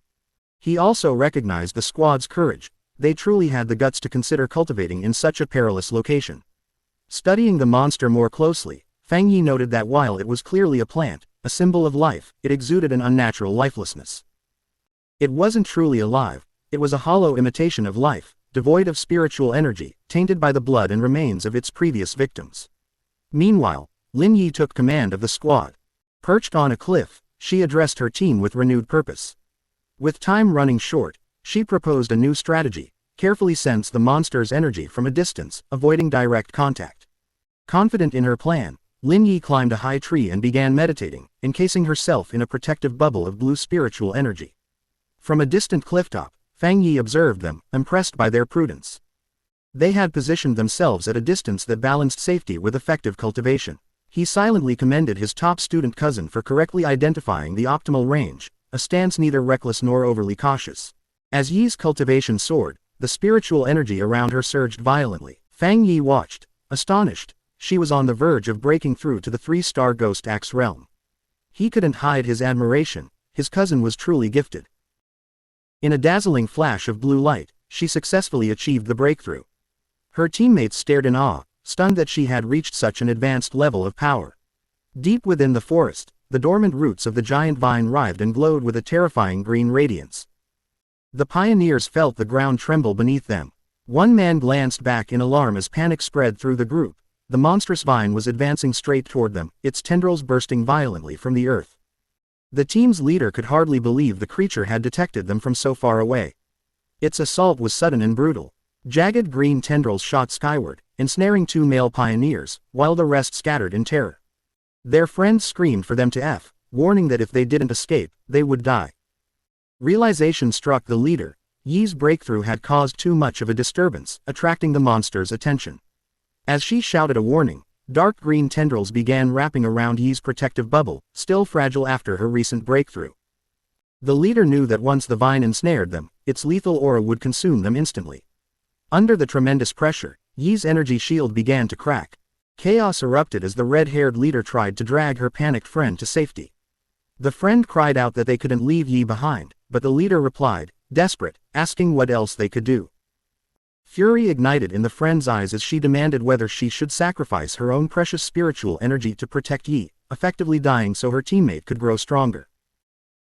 He also recognized the squad's courage. They truly had the guts to consider cultivating in such a perilous location. Studying the monster more closely, Fang Yi noted that while it was clearly a plant, a symbol of life, it exuded an unnatural lifelessness. It wasn't truly alive, it was a hollow imitation of life, devoid of spiritual energy, tainted by the blood and remains of its previous victims. Meanwhile, Lin Yi took command of the squad. Perched on a cliff, she addressed her team with renewed purpose. With time running short, she proposed a new strategy: carefully sense the monster's energy from a distance, avoiding direct contact. Confident in her plan, Lin Yi climbed a high tree and began meditating, encasing herself in a protective bubble of blue spiritual energy. From a distant clifftop, Fang Yi observed them, impressed by their prudence. They had positioned themselves at a distance that balanced safety with effective cultivation. He silently commended his top student cousin for correctly identifying the optimal range, a stance neither reckless nor overly cautious. As Yi's cultivation soared, the spiritual energy around her surged violently. Fang Yi watched, astonished. She was on the verge of breaking through to the 3-star Ghost Axe realm. He couldn't hide his admiration. His cousin was truly gifted. In a dazzling flash of blue light, she successfully achieved the breakthrough. Her teammates stared in awe, stunned that she had reached such an advanced level of power. Deep within the forest, the dormant roots of the giant vine writhed and glowed with a terrifying green radiance. The pioneers felt the ground tremble beneath them. One man glanced back in alarm as panic spread through the group. The monstrous vine was advancing straight toward them, its tendrils bursting violently from the earth. The team's leader could hardly believe the creature had detected them from so far away. Its assault was sudden and brutal. Jagged green tendrils shot skyward, ensnaring 2 male pioneers, while the rest scattered in terror. Their friends screamed for them to warning that if they didn't escape, they would die. Realization struck the leader. Yi's breakthrough had caused too much of a disturbance, attracting the monster's attention. As she shouted a warning, dark green tendrils began wrapping around Yi's protective bubble, still fragile after her recent breakthrough. The leader knew that once the vine ensnared them, its lethal aura would consume them instantly. Under the tremendous pressure, Yi's energy shield began to crack. Chaos erupted as the red-haired leader tried to drag her panicked friend to safety. The friend cried out that they couldn't leave Yi behind, but the leader replied, desperate, asking what else they could do. Fury ignited in the friend's eyes as she demanded whether she should sacrifice her own precious spiritual energy to protect Yi, effectively dying so her teammate could grow stronger.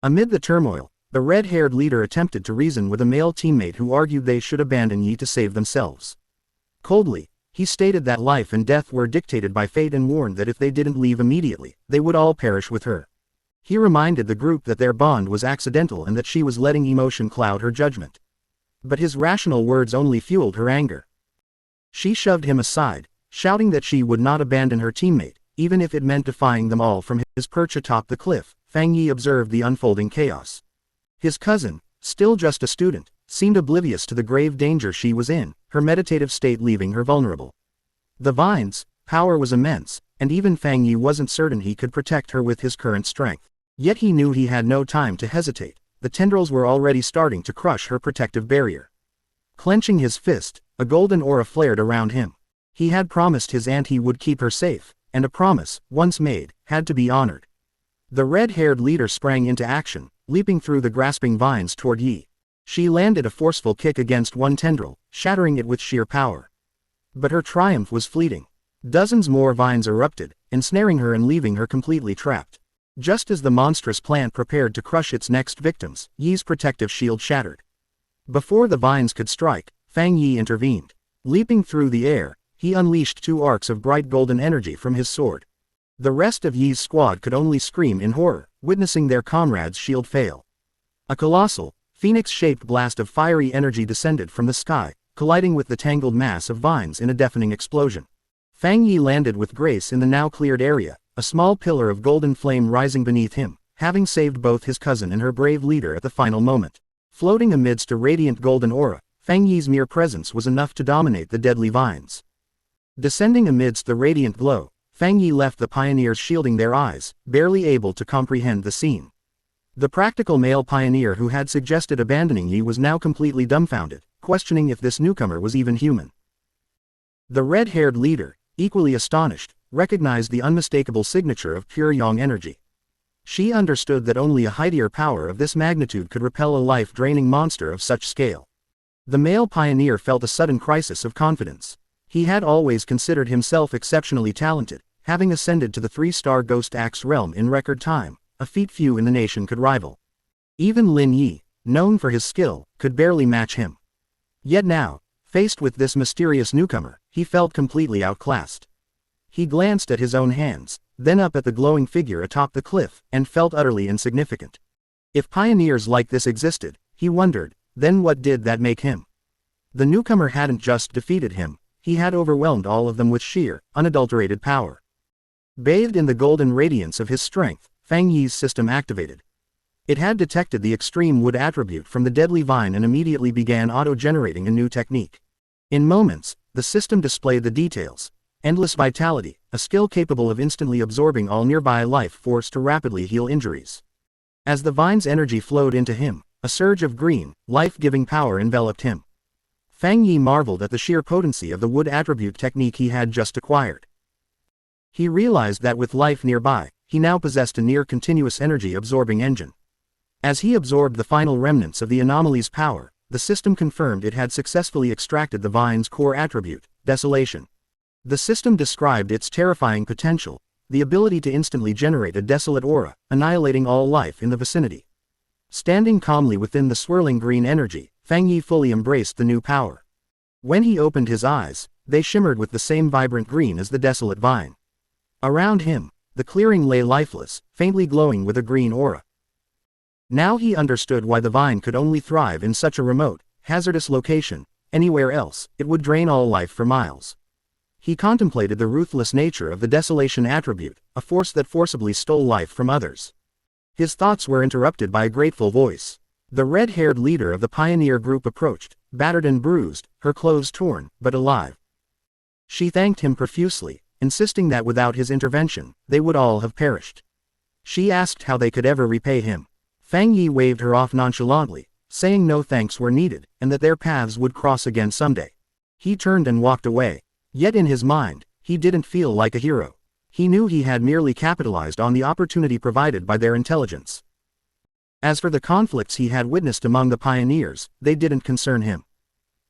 Amid the turmoil, the red-haired leader attempted to reason with a male teammate who argued they should abandon Yi to save themselves. Coldly, he stated that life and death were dictated by fate and warned that if they didn't leave immediately, they would all perish with her. He reminded the group that their bond was accidental and that she was letting emotion cloud her judgment. But his rational words only fueled her anger. She shoved him aside, shouting that she would not abandon her teammate, even if it meant defying them all from his perch atop the cliff. Fang Yi observed the unfolding chaos. His cousin, still just a student, seemed oblivious to the grave danger she was in, her meditative state leaving her vulnerable. The vine's power was immense, and even Fang Yi wasn't certain he could protect her with his current strength. Yet he knew he had no time to hesitate. The tendrils were already starting to crush her protective barrier. Clenching his fist, a golden aura flared around him. He had promised his aunt he would keep her safe, and a promise, once made, had to be honored. The red-haired leader sprang into action, leaping through the grasping vines toward Yi. She landed a forceful kick against one tendril, shattering it with sheer power. But her triumph was fleeting. Dozens more vines erupted, ensnaring her and leaving her completely trapped. Just as the monstrous plant prepared to crush its next victims, Yi's protective shield shattered. Before the vines could strike, Fang Yi intervened. Leaping through the air, he unleashed 2 arcs of bright golden energy from his sword. The rest of Yi's squad could only scream in horror, witnessing their comrade's shield fail. A colossal, phoenix-shaped blast of fiery energy descended from the sky, colliding with the tangled mass of vines in a deafening explosion. Fang Yi landed with grace in the now cleared area, a small pillar of golden flame rising beneath him, having saved both his cousin and her brave leader at the final moment. Floating amidst a radiant golden aura, Fang Yi's mere presence was enough to dominate the deadly vines. Descending amidst the radiant glow, Fang Yi left the pioneers shielding their eyes, barely able to comprehend the scene. The practical male pioneer who had suggested abandoning Yi was now completely dumbfounded, questioning if this newcomer was even human. The red-haired leader, equally astonished, recognized the unmistakable signature of pure yang energy. She understood that only a heightier power of this magnitude could repel a life-draining monster of such scale. The male pioneer felt a sudden crisis of confidence. He had always considered himself exceptionally talented, having ascended to the 3-star Ghost Axe realm in record time, a feat few in the nation could rival. Even Lin Yi, known for his skill, could barely match him. Yet now, faced with this mysterious newcomer, he felt completely outclassed. He glanced at his own hands, then up at the glowing figure atop the cliff, and felt utterly insignificant. If pioneers like this existed, he wondered, then what did that make him? The newcomer hadn't just defeated him, he had overwhelmed all of them with sheer, unadulterated power. Bathed in the golden radiance of his strength, Fang Yi's system activated. It had detected the extreme wood attribute from the deadly vine and immediately began auto-generating a new technique. In moments, the system displayed the details: endless vitality, a skill capable of instantly absorbing all nearby life force to rapidly heal injuries. As the vine's energy flowed into him, a surge of green, life-giving power enveloped him. Fang Yi marveled at the sheer potency of the wood attribute technique he had just acquired. He realized that with life nearby, he now possessed a near-continuous energy-absorbing engine. As he absorbed the final remnants of the anomaly's power, the system confirmed it had successfully extracted the vine's core attribute, desolation. The system described its terrifying potential, the ability to instantly generate a desolate aura, annihilating all life in the vicinity. Standing calmly within the swirling green energy, Fang Yi fully embraced the new power. When he opened his eyes, they shimmered with the same vibrant green as the desolate vine. Around him, the clearing lay lifeless, faintly glowing with a green aura. Now he understood why the vine could only thrive in such a remote, hazardous location. Anywhere else, it would drain all life for miles. He contemplated the ruthless nature of the desolation attribute, a force that forcibly stole life from others. His thoughts were interrupted by a grateful voice. The red-haired leader of the pioneer group approached, battered and bruised, her clothes torn, but alive. She thanked him profusely, insisting that without his intervention, they would all have perished. She asked how they could ever repay him. Fang Yi waved her off nonchalantly, saying no thanks were needed, and that their paths would cross again someday. He turned and walked away. Yet in his mind, he didn't feel like a hero. He knew he had merely capitalized on the opportunity provided by their intelligence. As for the conflicts he had witnessed among the pioneers, they didn't concern him.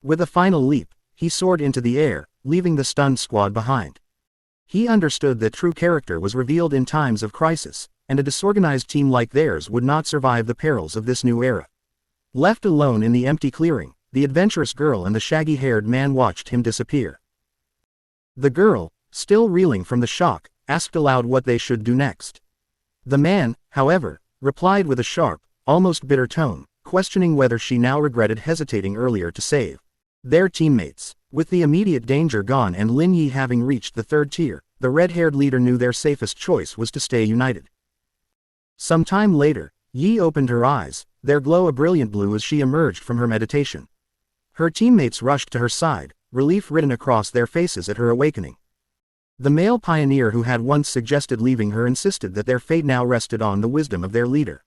With a final leap, he soared into the air, leaving the stunned squad behind. He understood that true character was revealed in times of crisis, and a disorganized team like theirs would not survive the perils of this new era. Left alone in the empty clearing, the adventurous girl and the shaggy-haired man watched him disappear. The girl, still reeling from the shock, asked aloud what they should do next. The man, however, replied with a sharp, almost bitter tone, questioning whether she now regretted hesitating earlier to save their teammates. With the immediate danger gone and Lin Yi having reached the 3rd tier, the red-haired leader knew their safest choice was to stay united. Some time later, Yi opened her eyes, their glow a brilliant blue as she emerged from her meditation. Her teammates rushed to her side, relief written across their faces at her awakening. The male pioneer who had once suggested leaving her insisted that their fate now rested on the wisdom of their leader.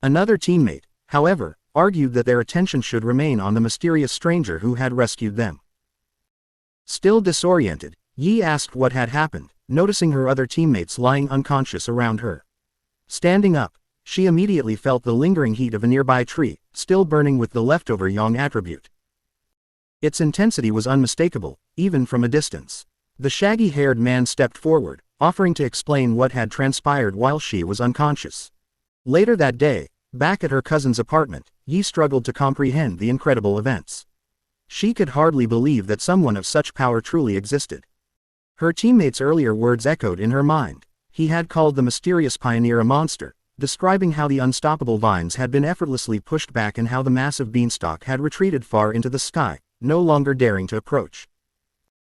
Another teammate, however, argued that their attention should remain on the mysterious stranger who had rescued them. Still disoriented, Yi asked what had happened, noticing her other teammates lying unconscious around her. Standing up, she immediately felt the lingering heat of a nearby tree, still burning with the leftover yang attribute. Its intensity was unmistakable, even from a distance. The shaggy-haired man stepped forward, offering to explain what had transpired while she was unconscious. Later that day, back at her cousin's apartment, Yi struggled to comprehend the incredible events. She could hardly believe that someone of such power truly existed. Her teammates' earlier words echoed in her mind. He had called the mysterious pioneer a monster, describing how the unstoppable vines had been effortlessly pushed back and how the massive beanstalk had retreated far into the sky, no longer daring to approach.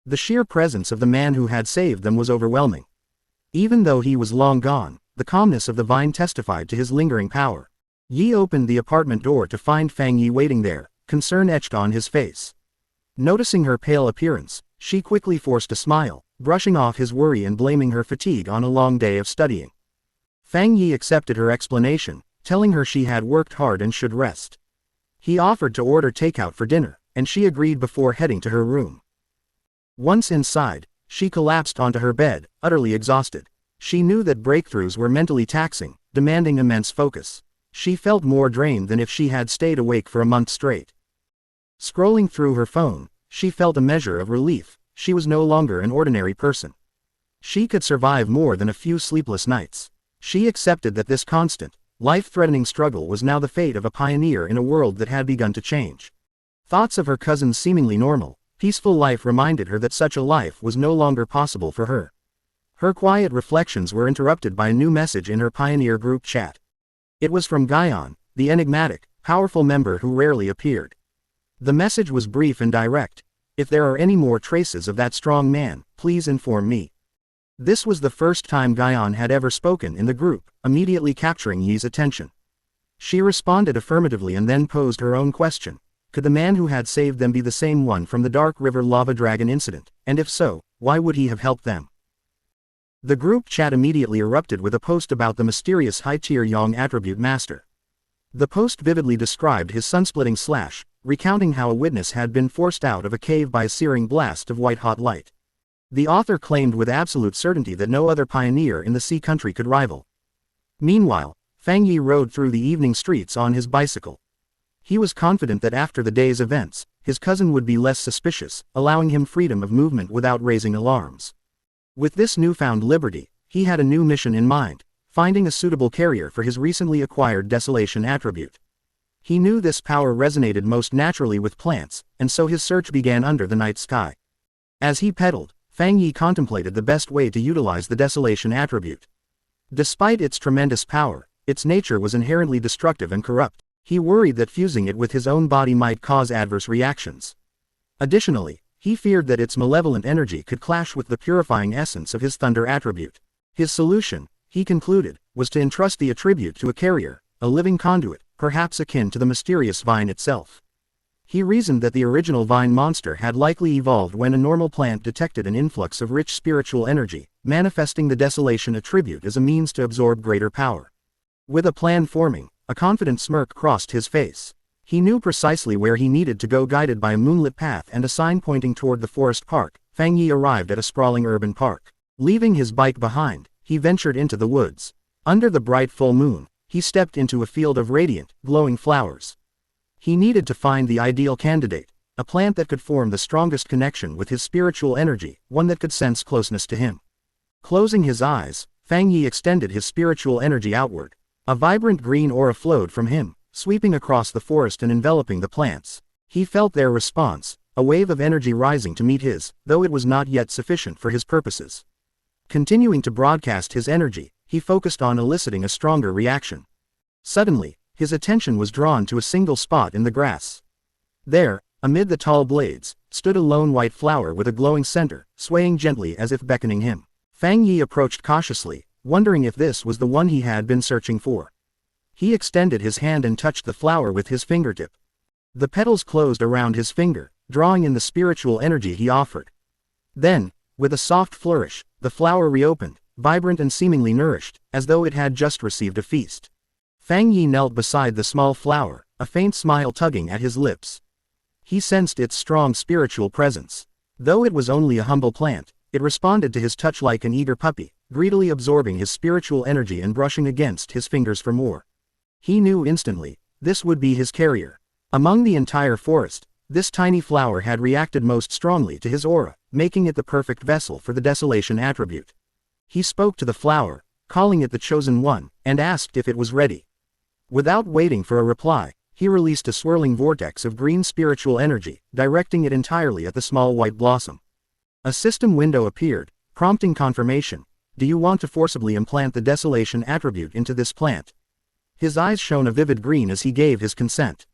The sheer presence of the man who had saved them was overwhelming. Even though he was long gone, the calmness of the vine testified to his lingering power. Yi opened the apartment door to find Fang Yi waiting there, concern etched on his face. Noticing her pale appearance, she quickly forced a smile, brushing off his worry and blaming her fatigue on a long day of studying. Fang Yi accepted her explanation, telling her she had worked hard and should rest. He offered to order takeout for dinner, and she agreed before heading to her room. Once inside, she collapsed onto her bed, utterly exhausted. She knew that breakthroughs were mentally taxing, demanding immense focus. She felt more drained than if she had stayed awake for a month straight. Scrolling through her phone, she felt a measure of relief. She was no longer an ordinary person. She could survive more than a few sleepless nights. She accepted that this constant, life-threatening struggle was now the fate of a pioneer in a world that had begun to change. Thoughts of her cousin's seemingly normal, peaceful life reminded her that such a life was no longer possible for her. Her quiet reflections were interrupted by a new message in her pioneer group chat. It was from Guyon, the enigmatic, powerful member who rarely appeared. The message was brief and direct. If there are any more traces of that strong man, please inform me. This was the first time Guyon had ever spoken in the group, immediately capturing Yi's attention. She responded affirmatively and then posed her own question. Could the man who had saved them be the same one from the Dark River Lava Dragon incident, and if so, why would he have helped them? The group chat immediately erupted with a post about the mysterious high-tier Yang attribute master. The post vividly described his sun-splitting slash, recounting how a witness had been forced out of a cave by a searing blast of white-hot light. The author claimed with absolute certainty that no other pioneer in the sea country could rival. Meanwhile, Fang Yi rode through the evening streets on his bicycle. He was confident that after the day's events, his cousin would be less suspicious, allowing him freedom of movement without raising alarms. With this newfound liberty, he had a new mission in mind, finding a suitable carrier for his recently acquired desolation attribute. He knew this power resonated most naturally with plants, and so his search began under the night sky. As he pedaled, Fang Yi contemplated the best way to utilize the desolation attribute. Despite its tremendous power, its nature was inherently destructive and corrupt. He worried that fusing it with his own body might cause adverse reactions. Additionally, he feared that its malevolent energy could clash with the purifying essence of his thunder attribute. His solution, he concluded, was to entrust the attribute to a carrier, a living conduit, perhaps akin to the mysterious vine itself. He reasoned that the original vine monster had likely evolved when a normal plant detected an influx of rich spiritual energy, manifesting the desolation attribute as a means to absorb greater power. With a plan forming, a confident smirk crossed his face. He knew precisely where he needed to go, guided by a moonlit path and a sign pointing toward the forest park. Fang Yi arrived at a sprawling urban park. Leaving his bike behind, he ventured into the woods. Under the bright full moon, he stepped into a field of radiant, glowing flowers. He needed to find the ideal candidate, a plant that could form the strongest connection with his spiritual energy, one that could sense closeness to him. Closing his eyes, Fang Yi extended his spiritual energy outward. A vibrant green aura flowed from him, sweeping across the forest and enveloping the plants. He felt their response, a wave of energy rising to meet his, though it was not yet sufficient for his purposes. Continuing to broadcast his energy, he focused on eliciting a stronger reaction. Suddenly, his attention was drawn to a single spot in the grass. There, amid the tall blades, stood a lone white flower with a glowing center, swaying gently as if beckoning him. Fang Yi approached cautiously, wondering if this was the one he had been searching for. He extended his hand and touched the flower with his fingertip. The petals closed around his finger, drawing in the spiritual energy he offered. Then, with a soft flourish, the flower reopened, vibrant and seemingly nourished, as though it had just received a feast. Fang Yi knelt beside the small flower, a faint smile tugging at his lips. He sensed its strong spiritual presence. Though it was only a humble plant, it responded to his touch like an eager puppy, greedily absorbing his spiritual energy and brushing against his fingers for more. He knew instantly, this would be his carrier. Among the entire forest, this tiny flower had reacted most strongly to his aura, making it the perfect vessel for the desolation attribute. He spoke to the flower, calling it the chosen one, and asked if it was ready. Without waiting for a reply, he released a swirling vortex of green spiritual energy, directing it entirely at the small white blossom. A system window appeared, prompting confirmation. Do you want to forcibly implant the desolation attribute into this plant? His eyes shone a vivid green as he gave his consent.